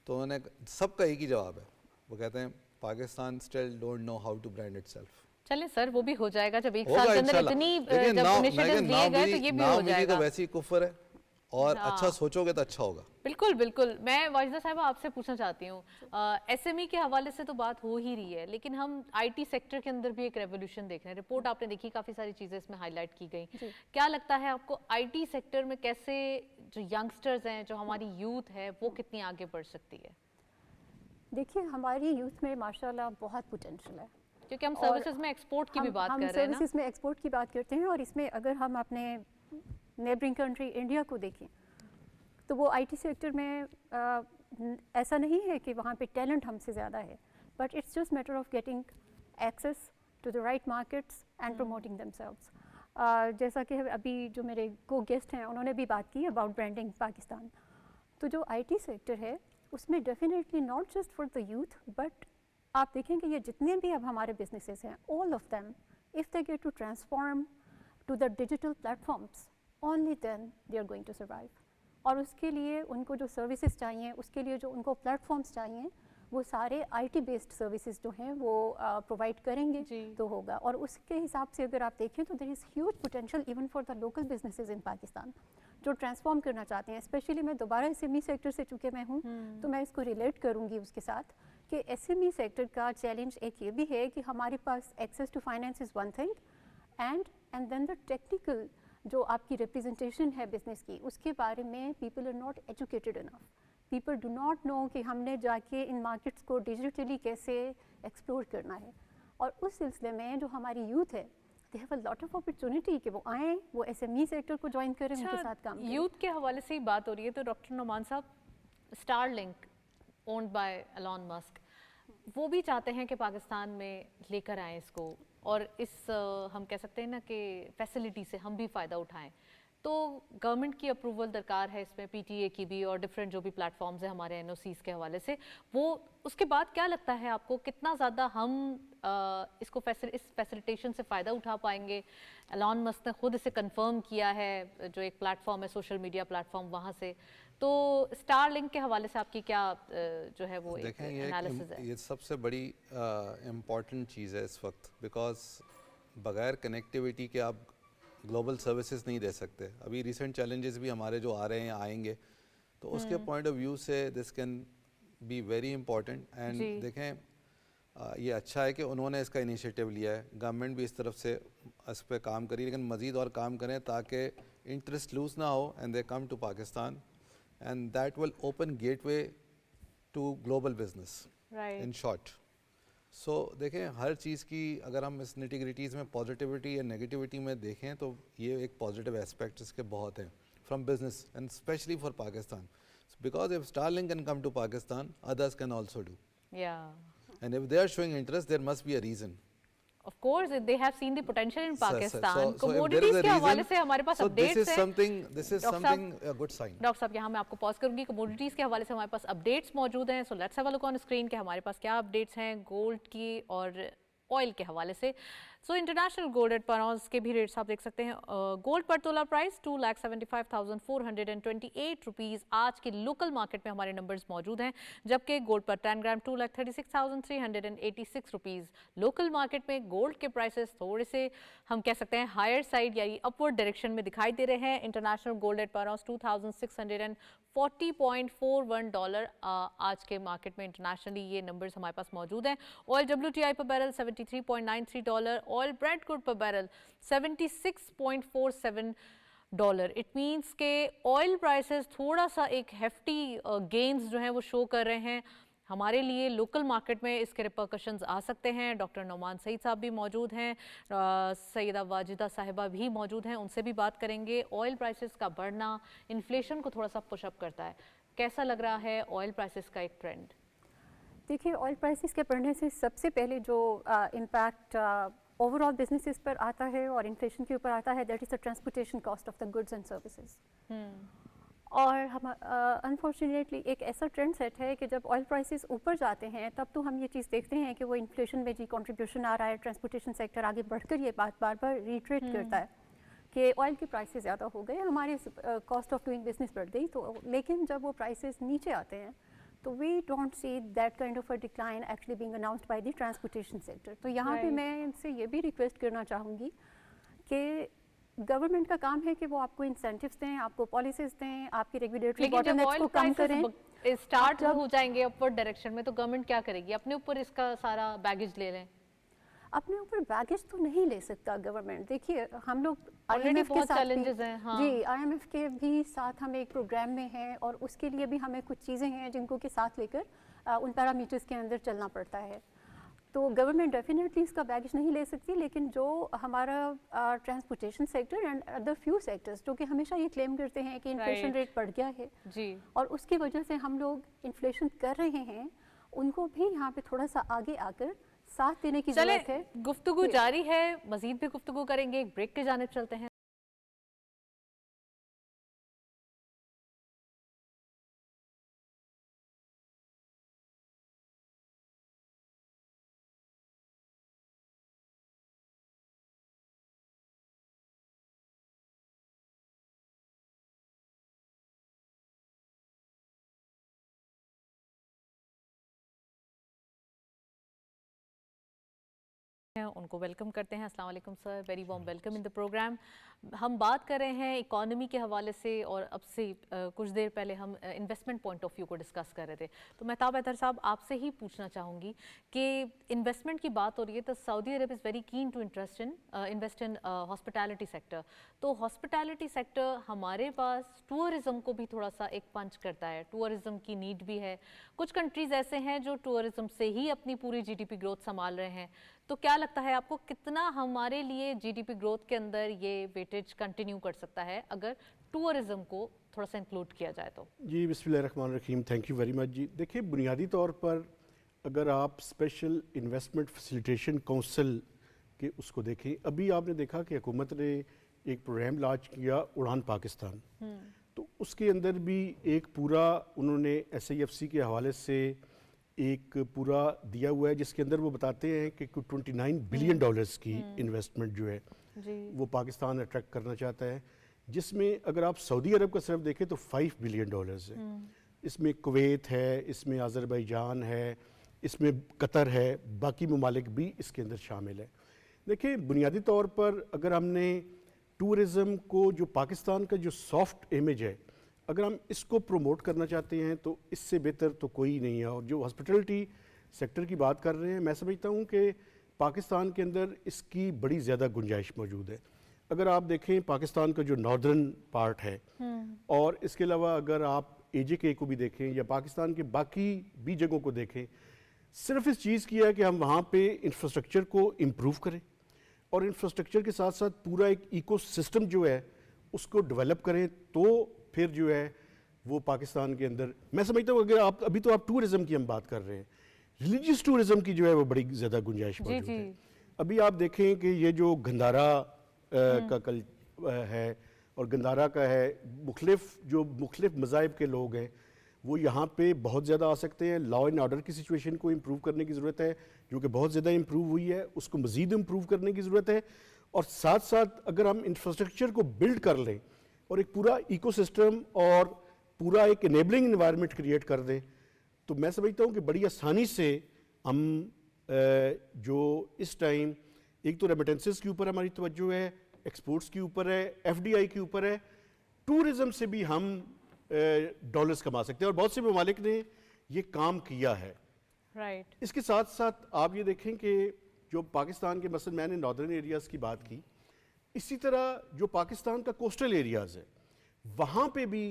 تو انہوں نے سب کا ایک ہی جواب ہے, وہ کہتے ہیں Pakistan still don't know how to brand itself. چلیں سر, وہ بھی ہو جائے گا جب ایک سال کے اندر اتنی جب انیشیٹیوز لیے گئے تو یہ بھی ہو جائے گا. تو ویسی کفر ہے, اور اچھا سوچو گے تو اچھا ہوگا. بالکل بالکل. میں واجدہ صاحبہ آپ سے پوچھنا چاہتی ہوں, ایس ایم ای کے حوالے سے تو بات ہو ہی رہی ہے, لیکن ہم آئی ٹی سیکٹر کے اندر بھی ایک ریولیوشن دیکھ رہے ہیں. رپورٹ آپ نے دیکھی, کافی ساری چیزیں اس میں ہائی لائٹ کی گئیں. کیا لگتا ہے آپ کو آئی ٹی سیکٹر میں کیسے جو ینگسٹرز ہیں, جو ہماری یوتھ ہے, وہ کتنی آگے بڑھ سکتی ہے؟ دیکھیے ہماری یوتھ میں ماشاء اللہ بہت پوٹینشیل ہے, क्योंकि हम सर्विसेज में एक्सपोर्ट की भी बात कर रहे हैं ना। हम सर्विसेज में एक्सपोर्ट की बात करते हैं, और इसमें अगर हम अपने नेबरिंग कंट्री इंडिया को देखें तो वो आईटी सेक्टर में ऐसा नहीं है कि वहाँ पे टैलेंट हमसे ज़्यादा है, but it's just matter of getting access to the right markets and promoting themselves. जैसा कि अभी जो मेरे को गेस्ट हैं उन्होंने भी बात की अबाउट ब्रांडिंग पाकिस्तान, तो जो आईटी सेक्टर है उसमें definitely not just for the youth, but आप देखेंगे ये जितने भी अब हमारे बिजनेसेस हैं, all of them if they get to transform to the digital platforms, only then they are going to survive. और उसके लिए उनको जो सर्विसेज चाहिए, उसके लिए जो उनको प्लेटफॉर्म्स चाहिए, वो सारे आईटी बेस्ड सर्विसेज जो हैं वो प्रोवाइड करेंगे तो होगा। और उसके हिसाब से अगर आप देखें तो there is huge potential even for the local businesses in Pakistan जो ट्रांसफॉर्म करना चाहते हैं। स्पेशली मैं दोबारा एसएमई सेक्टर से चूँकि मैं हूँ तो मैं इसको रिलेट करूँगी उसके साथ कि एसएमई सेक्टर का चैलेंज एक ये भी है कि हमारे पास access to finance is one thing, and then the technical जो आपकी रिप्रेजेंटेशन है बिज़नेस की, उसके बारे में people are not educated enough. People do not know कि हमने जाके इन मार्केट्स को डिजिटली कैसे एक्सप्लोर करना है। और उस सिलसिले में जो हमारी यूथ है, they have a lot of opportunity कि वो आएँ, वो एसएमई सेक्टर को ज्वाइन करें, उनके साथ काम करें। यूथ के हवाले से ही बात हो रही है तो डॉक्टर नोमान साहब, Starlink owned by Elon Musk, वो भी चाहते हैं कि पाकिस्तान में लेकर आएँ इसको, और इस हम कह सकते हैं ना कि फैसिलिटी से हम भी फ़ायदा उठाएं। तो गवर्नमेंट की अप्रूवल दरकार है इसमें, पीटीए की भी और डिफरेंट जो भी प्लेटफॉर्म्स हैं हमारे एनओसीज़ के हवाले से। वो उसके बाद क्या लगता है आपको कितना ज़्यादा हम इसको इस फैसिलिटेशन से फ़ायदा उठा पाएंगे? एलॉन मस्क ने खुद इसे कंफर्म किया है, जो एक प्लेटफॉर्म है सोशल मीडिया प्लेटफॉर्म, वहाँ से। तो स्टारलिंक के हवाले से आपकी क्या जो है वो एक एनालिसिस है? ये सबसे बड़ी इम्पॉर्टेंट चीज़ है इस वक्त, बिकॉज बगैर कनेक्टिविटी के आप ग्लोबल सर्विसेज नहीं दे सकते। अभी रिसेंट चैलेंजेस भी हमारे जो आ रहे हैं आएंगे, तो उसके पॉइंट ऑफ व्यू से this can be very important. And देखें ये अच्छा है कि उन्होंने इसका इनिशिएटिव लिया है, गवर्नमेंट भी इस तरफ से इस पर काम करी, लेकिन मज़ीद और काम करें ताकि इंटरेस्ट लूज ना हो and they come to Pakistan, and that will open gateway to global business in short. So देखें हर चीज़ की अगर हम इस निटिग्रिटीज़ में पॉजिटिविटी या नेगेटिविटी में देखें तो ये एक पॉजिटिव एस्पेक्ट इसके बहुत हैं from business and specially for Pakistan, because if Starlink can come to Pakistan, others can also do, and if they are showing interest there must be a reason. Of course, they have seen the potential in Pakistan. Commodities के हवाले से हमारे पास updates हैं। This is something a good sign. Doctor साहब, यहाँ मैं आपको pause करूंगी। कमोडिटीज़ के हवाले से हमारे पास अपडेट्स मौजूद हैं, so let's have a look on screen के हमारे पास क्या अपडेट्स हैं गोल्ड की और ऑयल के हवाले से। सो इंटरनेशनल गोल्ड एट पर आउंस के भी रेट्स आप देख सकते हैं। गोल्ड पर तोला प्राइस 2,75,428 रुपीज़ आज के लोकल मार्केट में हमारे नंबर्स मौजूद हैं, जबकि गोल्ड पर 10 ग्राम 2,36,386 रुपीज़ लोकल मार्केट में गोल्ड के प्राइसेस थोड़े से हम कह सकते हैं हायर साइड यानी अपवर्ड डायरेक्शन में दिखाई दे रहे हैं। इंटरनेशनल गोल्ड एट पर आउंस 2,640.41 डॉलर आज के मार्केट में इंटरनेशनली ये नंबर्स हमारे पास मौजूद हैं। ऑयल WTI पर barrel 73.93 dollar, oil Brent crude पर बैरल 76.47 डॉलर। इट मींस के ऑयल प्राइसेस थोड़ा सा एक हेफ्टी गेन्स जो हैं वो शो कर रहे हैं। हमारे लिए लोकल मार्केट में इसके रिपरकशंस आ सकते हैं। डॉक्टर नोमान सईद साहब भी मौजूद हैं, सैयदा वाजिदा साहिबा भी मौजूद हैं, उनसे भी बात करेंगे। ऑयल प्राइसेस का बढ़ना इन्फ्लेशन को थोड़ा सा पुशअप करता है, कैसा लग रहा है ऑयल प्राइसेस का एक ट्रेंड? देखिए, ऑयल प्राइसेस के बढ़ने से सबसे पहले जो इम्पैक्ट ओवरऑल बिजनेसेस पर आता है और इन्फ्लेशन के ऊपर आता है, that is the transportation cost of the goods and services. और हम अनफॉर्चुनेटली एक ऐसा ट्रेंड सेट है कि जब ऑयल प्राइसेस ऊपर जाते हैं तब तो हम ये चीज़ देखते हैं कि वो इन्फ्लेशन में जी कंट्रीब्यूशन आ रहा है। ट्रांसपोर्टेशन सेक्टर आगे बढ़कर ये बात बार बार रिट्रेट करता है कि ऑयल के प्राइसेस ज़्यादा हो गए, हमारे कॉस्ट ऑफ डूइंग बिजनेस बढ़ गई। तो लेकिन जब वो प्राइसेस नीचे आते हैं तो we don't see that kind of a decline actually being announced by the transportation sector. तो यहाँ पे मैं इनसे ये भी रिक्वेस्ट करना चाहूँगी कि गवर्नमेंट का काम है कि वो आपको इंसेंटिव्स दें, आपको पॉलिसीज दें, आपके रेगुलेटरी बॉटलनेक्स को कम करें। स्टार्ट हो जाएंगे अपवर्ड डायरेक्शन में तो गवर्नमेंट क्या करेगी? अपने ऊपर इसका सारा बैगेज ले लें? अपने ऊपर बैगेज तो नहीं ले सकता गवर्नमेंट। देखिए, हम लोग IMF के साथ चैलेंजेस हैं। हाँ जी, IMF के भी साथ हम एक प्रोग्राम में हैं और उसके लिए भी हमें कुछ चीज़ें हैं जिनको के साथ लेकर उन पैरामीटर्स के अंदर चलना पड़ता है। तो गवर्नमेंट डेफिनेटली इसका बैगेज नहीं ले सकती, लेकिन जो हमारा transportation sector and other few sectors जो कि हमेशा ये क्लेम करते हैं कि इन्फ्लेशन रेट बढ़ गया है जी, और उसकी वजह से हम लोग इन्फ्लेशन कर रहे हैं, उनको भी यहाँ पे थोड़ा सा आगे आकर साथ देने की चले जरूरत है। गुफ्तगू जारी है, मजीद भी गुफ्तगू करेंगे, एक ब्रेक के जानिब चलते हैं। उनको वेलकम करते हैं। अस्सलाम वालेकुम sir, very warm welcome in the programme. हम बात कर रहे हैं इकॉनमी के हवाले से और अब से कुछ देर पहले हम इन्वेस्टमेंट पॉइंट ऑफ व्यू को डिस्कस कर रहे थे। तो महताब हैदर साहब, आपसे ही पूछना चाहूँगी कि इन्वेस्टमेंट की बात हो रही है तो Saudi Arab is very keen to invest in hospitality sector. तो हॉस्पिटैलिटी सेक्टर हमारे पास टूरिज़्म को भी थोड़ा सा एक पंच करता है, टूरिज़्म की नीड भी है। कुछ कंट्रीज़ ऐसे हैं जो टूरिज़्म से ही अपनी पूरी GDP ग्रोथ संभाल रहे हैं। तो क्या लगता है आपको, कितना हमारे लिए GDP ग्रोथ के अंदर ये वेटेज कंटिन्यू कर सकता है अगर टूरिज्म को थोड़ा सा इंक्लूड किया जाए तो? जी, बिस्मिल्लाहिर्रहमानिर्रहीम, थैंक यू वेरी मच जी। देखिए, बुनियादी तौर पर अगर आप स्पेशल इन्वेस्टमेंट फैसिलिटेशन काउंसिल के उसको देखें, अभी आपने देखा कि हुकूमत ने एक प्रोग्राम लॉन्च किया उड़ान पाकिस्तान, तो उसके अंदर भी एक पूरा उन्होंने SIFC के हवाले से एक पूरा दिया हुआ है जिसके अंदर वो बताते हैं कि 29 बिलियन डॉलर्स की इन्वेस्टमेंट जो है वो पाकिस्तान अट्रैक्ट करना चाहता है, जिसमें अगर आप सऊदी अरब का सिर्फ देखें तो 5 बिलियन डॉलर्स है। इसमें कुवैत है, इसमें अज़रबैजान है, इसमें कतर है, बाकी ममालिक भी इसके अंदर शामिल है। देखिए, बुनियादी तौर पर अगर हमने टूरिज़म को, जो पाकिस्तान का जो सॉफ्ट इमेज है, अगर हम इसको प्रमोट करना चाहते हैं तो इससे बेहतर तो कोई नहीं है। और जो हॉस्पिटलिटी सेक्टर की बात कर रहे हैं, मैं समझता हूँ कि पाकिस्तान के अंदर इसकी बड़ी ज़्यादा गुंजाइश मौजूद है। अगर आप देखें पाकिस्तान का जो नॉर्दर्न पार्ट है और इसके अलावा अगर आप AJK को भी देखें या पाकिस्तान के बाकी भी जगहों को देखें, सिर्फ इस चीज़ की है कि हम वहाँ पे इंफ्रास्ट्रक्चर को इम्प्रूव करें और इंफ्रास्ट्रक्चर के साथ साथ पूरा एक इकोसिस्टम जो है उसको डेवलप करें, तो फिर जो है वो पाकिस्तान के अंदर, मैं समझता हूँ अगर आप अभी तो आप टूरिज़्म की हम बात कर रहे हैं, रिलीजियस टूरिज़्म की जो है वो बड़ी ज़्यादा गुंजाइश मौजूद है। अभी आप देखें कि ये जो गंदारा का कल है और गंदारा का है, मुख्तलिफ मज़ाहिब के लोग हैं वो यहाँ पे बहुत ज़्यादा आ सकते हैं। लॉ एंड ऑर्डर की सिचुएशन को इम्प्रूव करने की ज़रूरत है, जो कि बहुत ज़्यादा इम्प्रूव हुई है, उसको मज़ीद इम्प्रूव करने की ज़रूरत है। और साथ साथ अगर हम इंफ्रास्ट्रक्चर को बिल्ड कर लें और एक पूरा इकोसिस्टम और पूरा एक इनेबलिंग एनवायरनमेंट क्रिएट कर दें, तो मैं समझता हूँ कि बड़ी आसानी से हम जो इस टाइम एक तो रेमिटेंसेस के ऊपर हमारी तवज्जो है, एक्सपोर्ट्स के ऊपर है, FDI के ऊपर है, टूरिज़्म से भी हम डॉलर्स कमा सकते हैं और बहुत से ममालिक ने ये काम किया है। राइट। इसके साथ साथ आप ये देखें कि जो पाकिस्तान के, मसलन मैंने नॉर्दर्न एरियाज़ की बात की, इसी तरह जो पाकिस्तान का कोस्टल एरियाज़ है वहाँ पे भी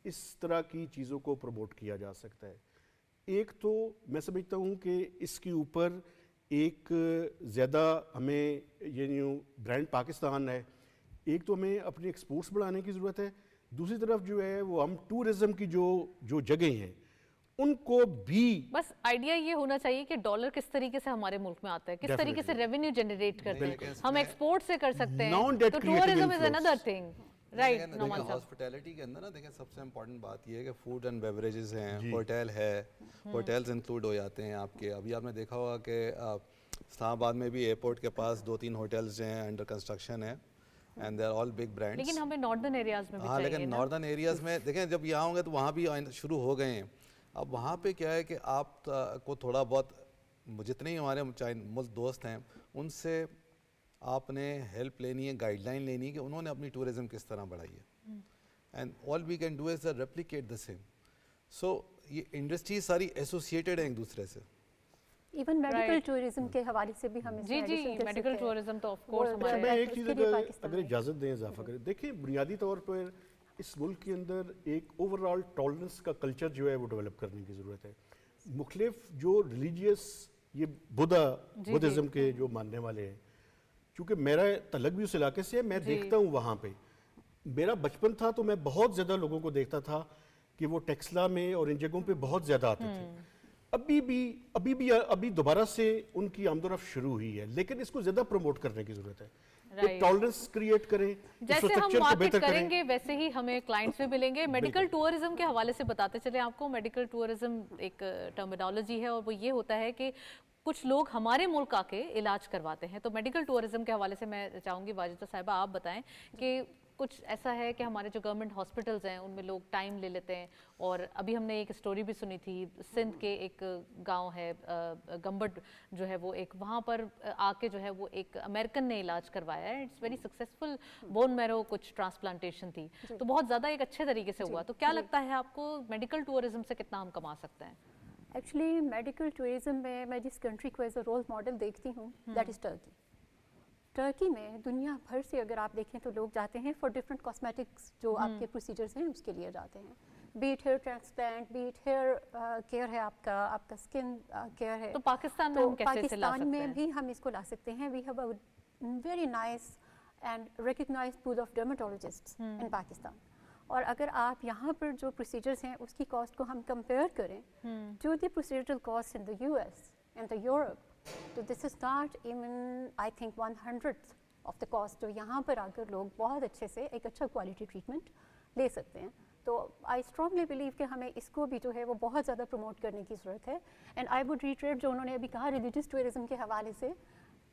इस तरह की चीज़ों को प्रमोट किया जा सकता है। एक तो मैं समझता हूँ कि इसके ऊपर एक ज़्यादा हमें ये न्यू ब्रांड पाकिस्तान है, एक तो हमें अपनी एक्सपोर्ट्स बढ़ाने की ज़रूरत है, दूसरी तरफ जो है वो हम टूरिज़्म की जो जगह हैं उनको भी, बस आइडिया ये होना चाहिए कि डॉलर किस तरीके से हमारे मुल्क में आता है, किस तरीके से रेवेन्यू जनरेट करते हैं, हम एक्सपोर्ट से कर सकते हैं, तो tourism is another thing. Right. Hospitality के अंदर ना देखें, सबसे इम्पोर्टेंट बात ये है कि फूड एंड बेवरेजेस हैं, होटल है, होटल्स इंक्लूड हो जाते हैं आपके। अभी आपने देखा होगा कि इस्लामाबाद में भी एयरपोर्ट के पास 2-3 होटल्स हैं अंडर कंस्ट्रक्शन है and they are all big brands. लेकिन हमें नॉर्दर्न एरियाज में भी चाहिए। लेकिन नॉर्दर्न एरियाज में देखें, जब यहाँ होंगे तो वहाँ भी शुरू हो गए हैं। अब वहाँ पे क्या है कि आप को थोड़ा बहुत, जितने ही हमारे मुल्क दोस्त हैं उनसे आपने हेल्प लेनी है, गाइडलाइन लेनी है कि उन्होंने अपनी टूरिज़्म किस तरह बढ़ाई है, and all we can do is replicate the same. So ये इंडस्ट्री सारी एसोसिएटेड हैं एक दूसरे से। इवन मेडिकल टूरिज्म के हवाले से भी हम जी मेडिकल टूरिज्म तो ऑफ कोर्स हमारे, मैं एक चीज़ अगर इजाज़त दें इजाफा करें, देखिए बुनियादी तौर पर इस मुल्क के अंदर एक ओवरऑल टॉलरेंस का कल्चर जो है वो डेवलप करने की ज़रूरत है। मुख्तलिफ जो रिलीजियस ये बुद्धिज़्म के जो मानने वाले हैं, क्योंकि मेरा तलक भी उस इलाके से है, मैं देखता हूँ वहाँ पे। मेरा बचपन था तो मैं बहुत ज़्यादा लोगों को देखता था कि वो टेक्सला में और इन जगहों पे बहुत ज़्यादा आते थे। अभी दोबारा से उनकी आमदोरफ्त शुरू हुई है, लेकिन इसको ज़्यादा प्रमोट करने की ज़रूरत है। एक टॉलरेंस क्रिएट करें, जैसे हम इंफ्रास्ट्रक्चर को मार्केट बेहतर करेंगे वैसे ही हमें क्लाइंट्स भी मिलेंगे। मेडिकल टूरिज्म के हवाले से बताते चले आपको, मेडिकल टूरिज्म एक टर्मिनोलॉजी है और वो ये होता है कि कुछ लोग हमारे मुल्क आके इलाज करवाते हैं। तो मेडिकल टूरिज्म के हवाले से मैं चाहूँगी वाजिदा साहिबा आप बताएं कि कुछ ऐसा है कि हमारे जो गवर्नमेंट हॉस्पिटल्स हैं उनमें लोग टाइम ले लेते हैं, और अभी हमने एक स्टोरी भी सुनी थी, सिंध के एक गांव है गंबट जो है वो एक वहाँ पर आके जो है वो एक अमेरिकन ने इलाज करवाया है। It's very successful, bone marrow कुछ ट्रांसप्लांटेशन थी, तो बहुत ज़्यादा एक अच्छे तरीके से हुआ। तो क्या लगता है आपको मेडिकल टूरिज्म से कितना हम कमा सकते हैं? एक्चुअली मेडिकल टूरिज्म में मैं जिस कंट्री को एज अ रोल मॉडल देखती हूँ दैट इज़ टर्की। टर्की में दुनिया भर से अगर आप देखें तो लोग जाते हैं फॉर डिफरेंट कॉस्मेटिक्स जो आपके प्रोसीजर्स हैं उसके लिए जाते हैं, be it hair transplant, be it hair care है, आपका स्किन केयर है। तो पाकिस्तान में हम कैसे इसे ला सकते हैं? पाकिस्तान में भी हम इसको ला सकते हैं। We have a very nice and recognized pool of dermatologists in Pakistan. और अगर आप यहाँ पर जो प्रोसीजर्स हैं उसकी कॉस्ट को हम कंपेयर करें to the procedural cost in the US and the Europe, तो this is not even I think 1/100 of the cost जो यहाँ पर आकर लोग बहुत अच्छे से एक अच्छा क्वालिटी ट्रीटमेंट ले सकते हैं। तो आई स्ट्रांगली बिलीव कि हमें इसको भी जो है वो बहुत ज़्यादा प्रमोट करने की ज़रूरत है। एंड आई वुड रिट्रेट जो उन्होंने अभी कहा रिलीजियस टूरिज्म के हवाले से,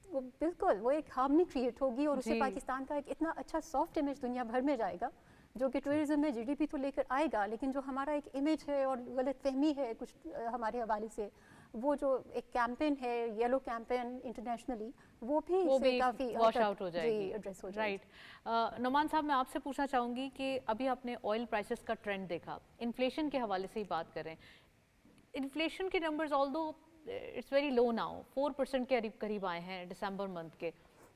वो बिल्कुल वो एक हार्मनी क्रिएट होगी और उससे पाकिस्तान का एक इतना अच्छा सॉफ्ट इमेज दुनिया भर में जाएगा जो कि टूरिज्म में GDP तो लेकर आएगा, लेकिन जो हमारा एक इमेज है और गलत फहमी है कुछ हमारे हवाले से, वो जो एक कैंपेन है येलो कैंपेन इंटरनेशनली, वो भी काफ़ी वॉश आउट हो जाएगी, एड्रेस हो राइट। नोमान साहब, मैं आपसे पूछना चाहूँगी कि अभी आपने ऑयल प्राइसेस का ट्रेंड देखा, इन्फ्लेशन के हवाले से ही बात करें। इन्फ्लेशन के numbers although it's very low now, 4% के करीब आए हैं दिसंबर मंथ के।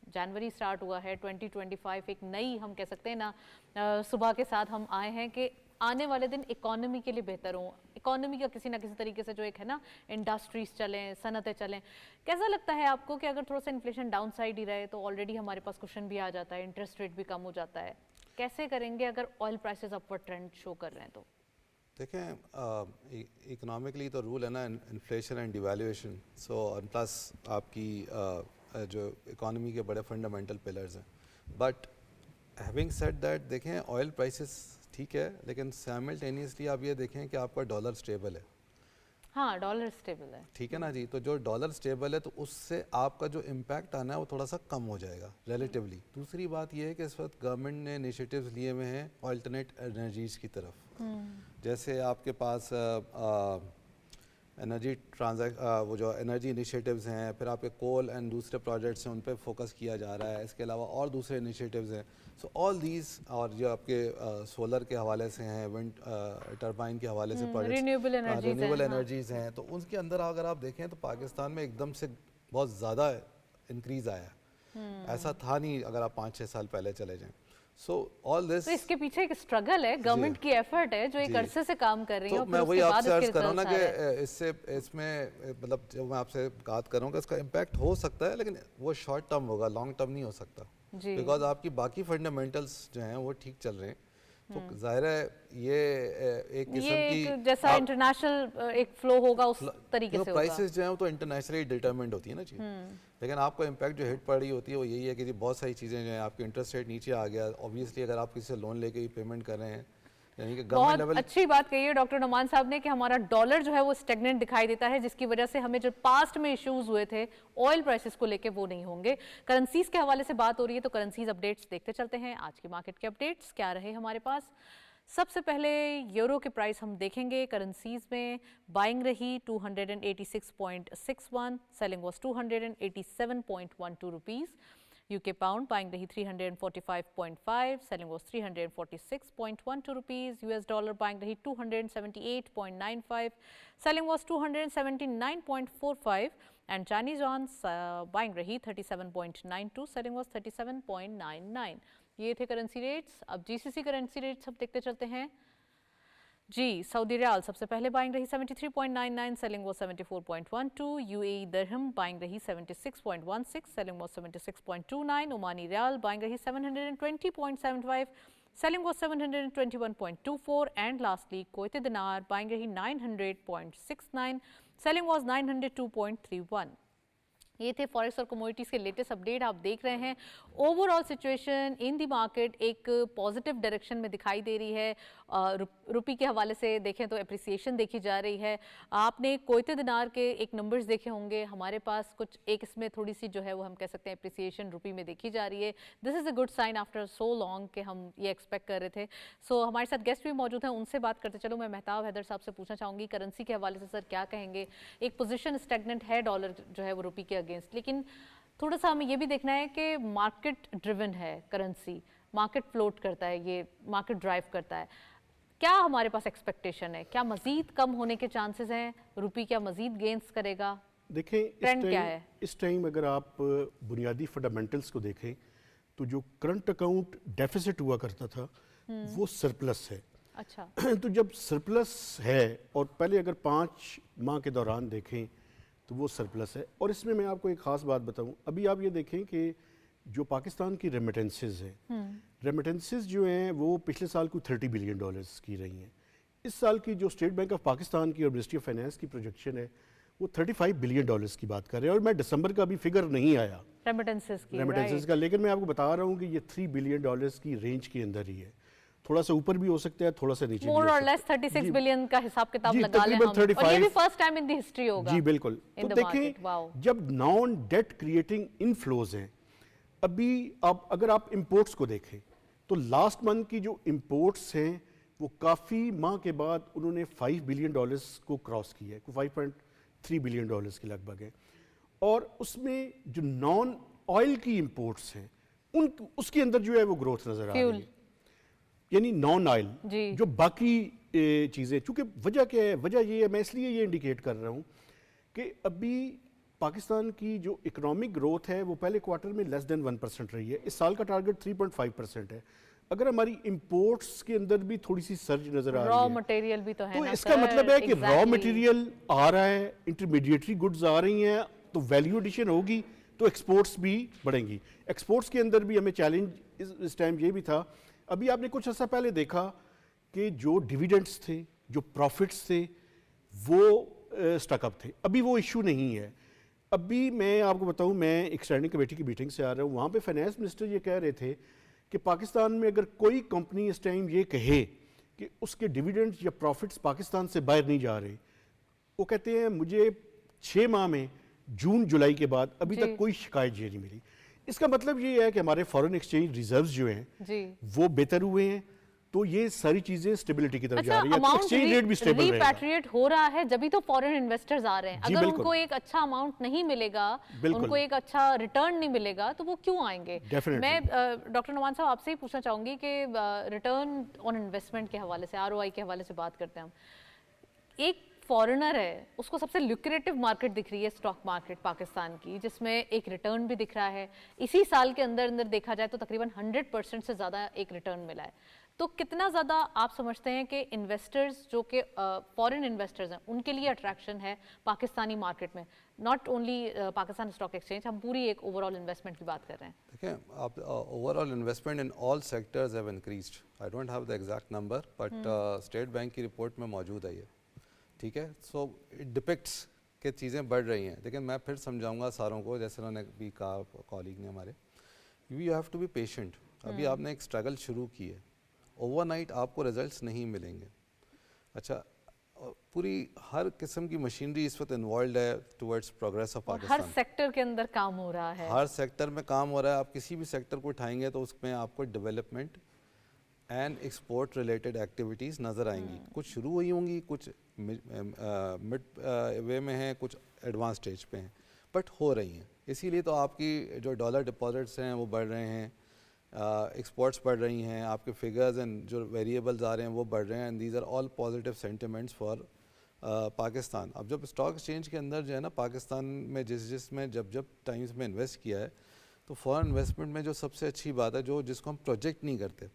जनवरी स्टार्ट हुआ है 2025, एक नई हम कह सकते हैं ना सुबह के साथ हम आए हैं कि आने वाले दिन इकोनॉमी के लिए बेहतर हो, इकोनॉमी का किसी ना किसी तरीके से जो एक है ना इंडस्ट्रीज चलें, सनतें चलें। कैसा लगता है आपको कि अगर थोड़ा सा इन्फ्लेशन डाउन साइड ही रहे तो ऑलरेडी हमारे पास क्वेश्चन भी आ जाता है, इंटरेस्ट रेट भी कम हो जाता है, कैसे करेंगे अगर oil prices upward trend show कर रहे हैं? तो देखें इकोनॉमिकली तो रूल है ना inflation and devaluation, so plus आपकी जो इकोनॉमी के बड़े फंडामेंटल पिलर्स हैं। बट हैविंग सेड दैट देखें ऑयल प्राइसेस ठीक है, लेकिन साइमल्टेनियसली आप ये देखें कि आपका डॉलर स्टेबल है। हाँ, डॉलर स्टेबल है, ठीक है ना जी। तो जो डॉलर स्टेबल है तो उससे आपका जो इम्पैक्ट आना है वो थोड़ा सा कम हो जाएगा रिलेटिवली। दूसरी बात ये है कि इस वक्त गवर्नमेंट ने इनिशिएटिव्स लिए हुए हैं ऑल्टरनेट एनर्जीज की तरफ। जैसे आपके पास एनर्जी वो जो एनर्जी इनिशिएटिव्स हैं, फिर आपके कोल एंड दूसरे प्रोजेक्ट्स हैं उन पे फोकस किया जा रहा है। इसके अलावा और दूसरे इनिशिएटिव्स हैं। सो ऑल दीज, और जो आपके सोलर के हवाले से हैं, विंड टरबाइन के हवाले से प्रोजेक्ट्स, रिन्यूएबल एनर्जीज हैं, तो उनके अंदर अगर आप देखें तो पाकिस्तान में एकदम से बहुत ज़्यादा इंक्रीज़ आया है। ऐसा था नहीं अगर आप 5-6 साल पहले चले जाएँ। So all this, तो इसके पीछे एक स्ट्रगल है, गवर्नमेंट की एफर्ट है जो एक अरसे से काम कर रही है। तो मैं वही आपसे अर्ज कर रहा हूँ ना कि इसमें मतलब जब मैं आपसे बात करूँगा इसका इम्पैक्ट हो सकता है, लेकिन वो शॉर्ट टर्म होगा, लॉन्ग टर्म नहीं हो सकता। बिकॉज आपकी बाकी फंडामेंटल्स जो हैं वो ठीक चल रहे हैं। तो जाहिर है ये एक किस्म की जैसा इंटरनेशनल एक फ्लो होगा उस तरीके से होगा। प्राइसेस जो हैं वो तो इंटरनेशनली डिटरमाइंड होती है ना चीज़, लेकिन आपको इम्पैक्ट जो हिट पड़ रही होती है वो यही है कि बहुत सारी चीज़ें जो हैं, आपके इंटरेस्ट रेट नीचे आ गया। ऑब्वियसली अगर आप किसी से लोन लेके ही पेमेंट कर रहे हैं, यानी कि बहुत अच्छी बात कही है डॉक्टर नोमान साहब ने कि हमारा डॉलर जो है वो स्टेगनेंट दिखाई देता है, जिसकी वजह से हमें जो पास्ट में इश्यूज हुए थे ऑयल प्राइसेस को लेके वो नहीं होंगे। करेंसीज के हवाले से बात हो रही है तो करेंसीज अपडेट्स देखते चलते हैं। आज की मार्केट के अपडेट्स क्या रहे हमारे पास? सबसे पहले यूरो के प्राइस हम देखेंगे। करेंसीज में बाइंग रही 286.61, selling was 287.12 rupees. UK pound buying rahi 345.5, selling was 346.12 rupees. US dollar buying rahi 278.95, selling was 279.45, and Chinese yuan buying rahi 37.92, selling was 37.99. ये थे करेंसी रेट्स। अब GCC करेंसी रेट्स अब देखते चलते हैं। जी, सऊदी रियाल सबसे पहले बाइंग रही 73.99, selling was 74.12, UAE dirham buying रही 76.16, selling was 76.29, Omani riyal buying रही 720.75, selling was 721.24, and lastly Kuwaiti dinar buying rahi 900.69, selling was 902.31. ये थे फॉरेक्स और कमोडिटीज़ के लेटेस्ट अपडेट आप देख रहे हैं। Overall situation in the market एक पॉजिटिव डायरेक्शन में दिखाई दे रही है। रुपये के हवाले से देखें तो एप्रिसिएशन देखी जा रही है। आपने कुवैती दिनार के एक नंबर्स देखे होंगे, हमारे पास कुछ एक इसमें थोड़ी सी जो है वो हम कह सकते हैं एप्रिसिएशन रुपये में देखी जा रही है। This is a good sign after so long कि हम ये एक्सपेक्ट कर रहे थे। सो हमारे साथ गेस्ट भी मौजूद हैं, उनसे बात करते चलो। मैं मेहताब हैदर साहब से पूछना चाहूँगी करेंसी के हवाले से सर क्या कहेंगे। एक पोजीशन स्टैग्नेंट है डॉलर जो है वो रुपये के अगेंस्ट, लेकिन थोड़ा सा हमें ये भी देखना है कि मार्केट ड्रिवन है करेंसी, मार्केट फ्लोट करता है, ये मार्केट ड्राइव करता है। क्या हमारे पास एक्सपेक्टेशन है, क्या मजीद कम होने के चांसेस हैं, रुपये क्या मजीद गेंस करेगा? देखें ट्रेंड क्या है इस टाइम अगर आप बुनियादी फंडामेंटल्स को देखें तो जो करंट अकाउंट डेफिसिट हुआ करता था वो सरप्लस है। अच्छा तो जब सरप्लस है और पहले अगर 5 माह के दौरान देखें तो वो सरप्लस है। और इसमें मैं आपको एक ख़ास बात बताऊं, अभी आप ये देखें कि जो पाकिस्तान की रेमिटेंसेस हैं, रेमिटेंसेस जो हैं वो पिछले साल को $30 बिलियन की रही हैं। इस साल की जो स्टेट बैंक ऑफ पाकिस्तान की और मिनिस्ट्री ऑफ फाइनेंस की प्रोजेक्शन है वो $35 बिलियन की बात कर रहे हैं। और मैं दिसंबर का अभी फिगर नहीं आया रेमिटेंसेस का, लेकिन मैं आपको बता रहा हूँ कि ये $3 बिलियन की रेंज के अंदर ही है। थोड़ा सा ऊपर भी हो सकता है, थोड़ा सा नीचे भी हो सकता है। मोर और लेस 36 बिलियन का हिसाब किताब लगा लें हम, और ये भी first time in the history होगा। जी बिल्कुल। तो देखें जब नॉन डेट क्रिएटिंग इनफ्लोज हैं, अभी आप अगर आप इंपोर्ट्स को देखें तो लास्ट मंथ की जो इंपोर्ट्स हैं वो काफ़ी माह के बाद उन्होंने $5 बिलियन को क्रॉस किया है, 5.3 बिलियन के लगभग है। और उसमें जो नॉन ऑयल की इंपोर्ट्स हैं उसके अंदर जो है वो ग्रोथ नजर आ रही है, यानी नॉन ऑयल जो बाकी चीज़ें। चूँकि वजह क्या है, वजह ये है, मैं इसलिए ये इंडिकेट कर रहा हूँ कि अभी पाकिस्तान की जो इकोनॉमिक ग्रोथ है वो पहले क्वार्टर में लेस देन 1% रही है। इस साल का टारगेट 3.5% है। अगर हमारी इंपोर्ट्स के अंदर भी थोड़ी सी सर्ज नजर आ रही है, रॉ मटेरियल भी तो है तो ना इसका सर, मतलब है कि रॉ exactly. मटेरियल आ रहा है, इंटरमीडिएटरी गुड्स आ रही हैं, तो वैल्यू एडिशन होगी तो एक्सपोर्ट्स भी बढ़ेंगी। एक्सपोर्ट्स के अंदर भी हमें चैलेंज इस टाइम ये भी था, अभी आपने कुछ अर्सा पहले देखा कि जो डिविडेंड्स थे, जो प्रॉफिट्स थे, वो स्टकअप थे। अभी वो इशू नहीं है। अभी मैं आपको बताऊं, मैं एक स्टैंडिंग कमेटी की मीटिंग से आ रहा हूं, वहाँ पे फाइनेंस मिनिस्टर ये कह रहे थे कि पाकिस्तान में अगर कोई कंपनी इस टाइम ये कहे कि उसके डिविडेंड्स या प्रॉफिट्स पाकिस्तान से बाहर नहीं जा रहे, वो कहते हैं मुझे 6 माह में जून जुलाई के बाद अभी तक कोई शिकायत ये नहीं मिली। इसका मतलब ये है कि हमारे फॉरेन एक्सचेंज रिजर्व्स जो हैं वो बेहतर हुए हैं, तो ये सारी चीजें स्टेबिलिटी की तरफ जा रही है। तो एक्सचेंज रेट भी स्टेबल रहेगा। रिपैट्रिएट हो रहा है जब भी तो फॉरेन इन्वेस्टर्स आ रहे हैं। अगर उनको एक अच्छा अमाउंट नहीं मिलेगा, उनको एक अच्छा रिटर्न नहीं मिलेगा, तो वो क्यों आएंगे? मैं डॉक्टर नुमान साहब आपसे ही पूछना चाहूंगी कि रिटर्न ऑन इन्वेस्टमेंट के हवाले से, ROI के हवाले से बात करते हैं हम। एक फॉरेनर है, उसको सबसे लुक्रेटिव मार्केट दिख रही है स्टॉक मार्केट पाकिस्तान की, जिसमें एक रिटर्न भी दिख रहा है। इसी साल के अंदर अंदर देखा जाए तो तकरीबन 100% से ज़्यादा एक रिटर्न मिला है। तो कितना ज़्यादा आप समझते हैं कि इन्वेस्टर्स जो कि फॉरेन इन्वेस्टर्स हैं उनके लिए अट्रैक्शन है पाकिस्तानी मार्केट में? Not only Pakistan stock exchange, हम पूरी एक ओवरऑल इन्वेस्टमेंट की बात कर रहे हैं। देखें आप, overall investment in all sectors have increased. I don't have the exact number, but state bank की रिपोर्ट में मौजूद है ये, ठीक है। सो इट डिपिक्ट्स कि चीज़ें बढ़ रही हैं। लेकिन मैं फिर समझाऊंगा सारों को, जैसे उन्होंने भी कहा कॉलीग ने हमारे, you have to be patient. अभी आपने एक स्ट्रगल शुरू की है, ओवरनाइट आपको रिजल्ट्स नहीं मिलेंगे। अच्छा, पूरी हर किस्म की मशीनरी इस वक्त इन्वॉल्व है towards progress of Pakistan. Her sector के अंदर काम हो रहा है, हर सेक्टर में काम हो रहा है। आप किसी भी सेक्टर को उठाएंगे तो उसमें आपको development and export related activities नज़र आएंगी। कुछ शुरू हुई होंगी, कुछ मिड वे में हैं, कुछ एडवांस स्टेज पे हैं, बट हो रही हैं। इसीलिए तो आपकी जो डॉलर डिपॉजिट्स हैं वो बढ़ रहे हैं, एक्सपोर्ट्स बढ़ रही हैं, आपके फिगर्स एंड जो वेरिएबल्स आ रहे हैं वो बढ़ रहे हैं, and these are all positive sentiments for Pakistan. अब जब स्टॉक एक्सचेंज के अंदर जो है ना, पाकिस्तान में जिसमें जब टाइम्स में इन्वेस्ट किया है, तो फॉरेन इन्वेस्टमेंट में जो सबसे अच्छी बात है, जिसको हम प्रोजेक्ट नहीं करते,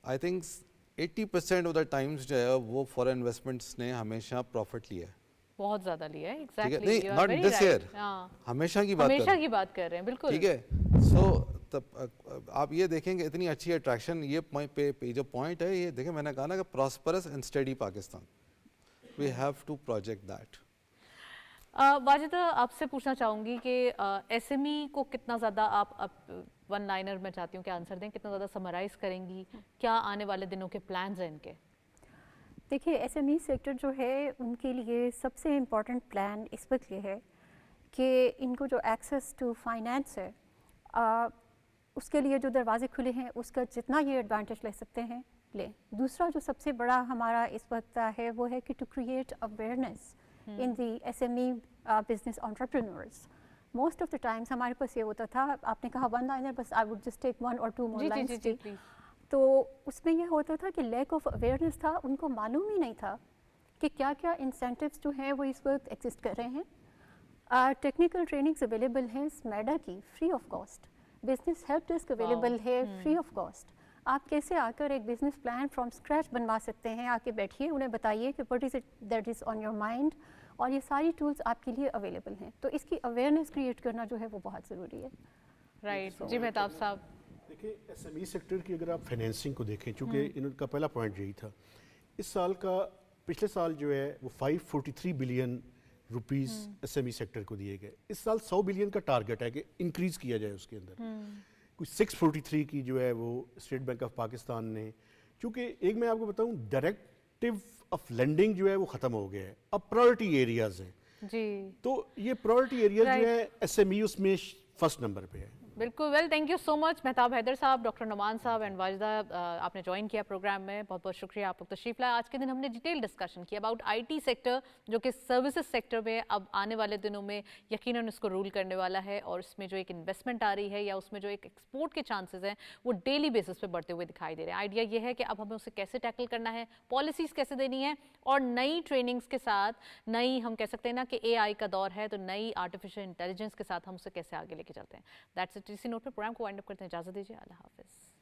I think 80% of the times जो है वो फॉरेन इन्वेस्टमेंट्स ने हमेशा प्रॉफिट लिया है. बहुत ज्यादा लिया है. ठीक है, एग्जैक्टली. नहीं नॉट दिस ईयर, हमेशा की बात कर रहे हमेशा हैं. की बात कर रहे हैं. बिल्कुल. ठीक है. सो तब आप ये देखेंगे इतनी अच्छी अट्रैक्शन, ये पे जो पॉइंट है, ये देखें मैंने कहा ना कि prosperous and steady Pakistan, we have to project that. Wajida, आपसे पूछना चाहूँगी कि एसएमई को कितना ज़्यादा आप वन लाइनर में चाहती हूँ कि आंसर दें, कितना ज़्यादा समराइज़ करेंगी, क्या आने वाले दिनों के प्लान्स हैं इनके? देखिए, एसएमई सेक्टर जो है उनके लिए सबसे इम्पॉर्टेंट प्लान इस वक्त ये है कि इनको जो एक्सेस टू फाइनेंस है उसके लिए जो दरवाजे खुले हैं उसका जितना ये एडवांटेज ले सकते हैं लें. दूसरा जो सबसे बड़ा हमारा इस वक्त है वो है कि to create awareness in the SME business entrepreneurs. Most of the times हमारे पास ये होता था, आपने कहा वन लाइनर, बस I would just take one or two more lines. तो उसमें यह होता था कि लैक ऑफ अवेयरनेस था, उनको मालूम ही नहीं था कि क्या क्या इंसेंटिव्स जो हैं वो इस वक्त एग्जिस्ट कर रहे हैं. टेक्निकल ट्रेनिंग्स अवेलेबल हैं स्मैडा की free of cost. Business help desk available है फ्री ऑफ कॉस्ट. आप कैसे आकर एक बिजनेस प्लान फ्रॉम स्क्रैच बनवा सकते हैं. आके बैठिए, उन्हें बताइए कि what is it that is on your mind, और ये सारी टूल्स आपके लिए अवेलेबल हैं. तो इसकी अवेयरनेस क्रिएट करना जो है वो बहुत ज़रूरी है. राइट. जी मेहताब साहब. देखिए, एसएमई सेक्टर की अगर आप फाइनेंसिंग को देखें, चूँकि इनका पहला पॉइंट यही था, इस साल का, पिछले साल जो है वो 543 बिलियन रुपीस एसएमई सेक्टर को दिए गए. इस साल 100 बिलियन का टारगेट है कि इंक्रीज किया जाए उसके अंदर. कुछ 643 की जो है वो स्टेट बैंक ऑफ पाकिस्तान ने, चूँकि एक मैं आपको बताऊं, डायरेक्टिव ऑफ लेंडिंग जो है वो ख़त्म हो गया है, अब प्रायोरिटी एरियाज हैं. जी. तो ये प्रायोरिटी एरियाज जो है एसएमई उसमें फर्स्ट नंबर पे है. बिल्कुल. Well, thank you so much Mehtab Haider साहब, डॉक्टर नुमान साहब एंड वाजिदा, आपने ज्वाइन किया प्रोग्राम में. बहुत बहुत शुक्रिया, आप लोग तशरीफ लाए. आज के दिन हमने डिटेल डिस्कशन किया अबाउट आईटी सेक्टर, जो कि सर्विसेज सेक्टर में अब आने वाले दिनों में यकीनन उसको रूल करने वाला है, और इसमें जो एक इन्वेस्टमेंट आ रही है या उसमें जो एक एक्सपोर्ट के चांसेस हैं वो डेली बेसिस पे बढ़ते हुए दिखाई दे रहे हैं. आइडिया ये है कि अब हमें उसे कैसे टैकल करना है, पॉलिसीज़ कैसे देनी है, और नई ट्रेनिंग्स के साथ, नई हम कह सकते हैं ना कि AI का दौर है, तो नई आर्टिफिशियल इंटेलिजेंस के साथ हम उसे कैसे आगे लेके चलते हैं. That's it. इसी नोट पे प्रोग्राम को वाइंड अप करते हैं. इजाज़त दीजिए. अल्लाह हाफिज़.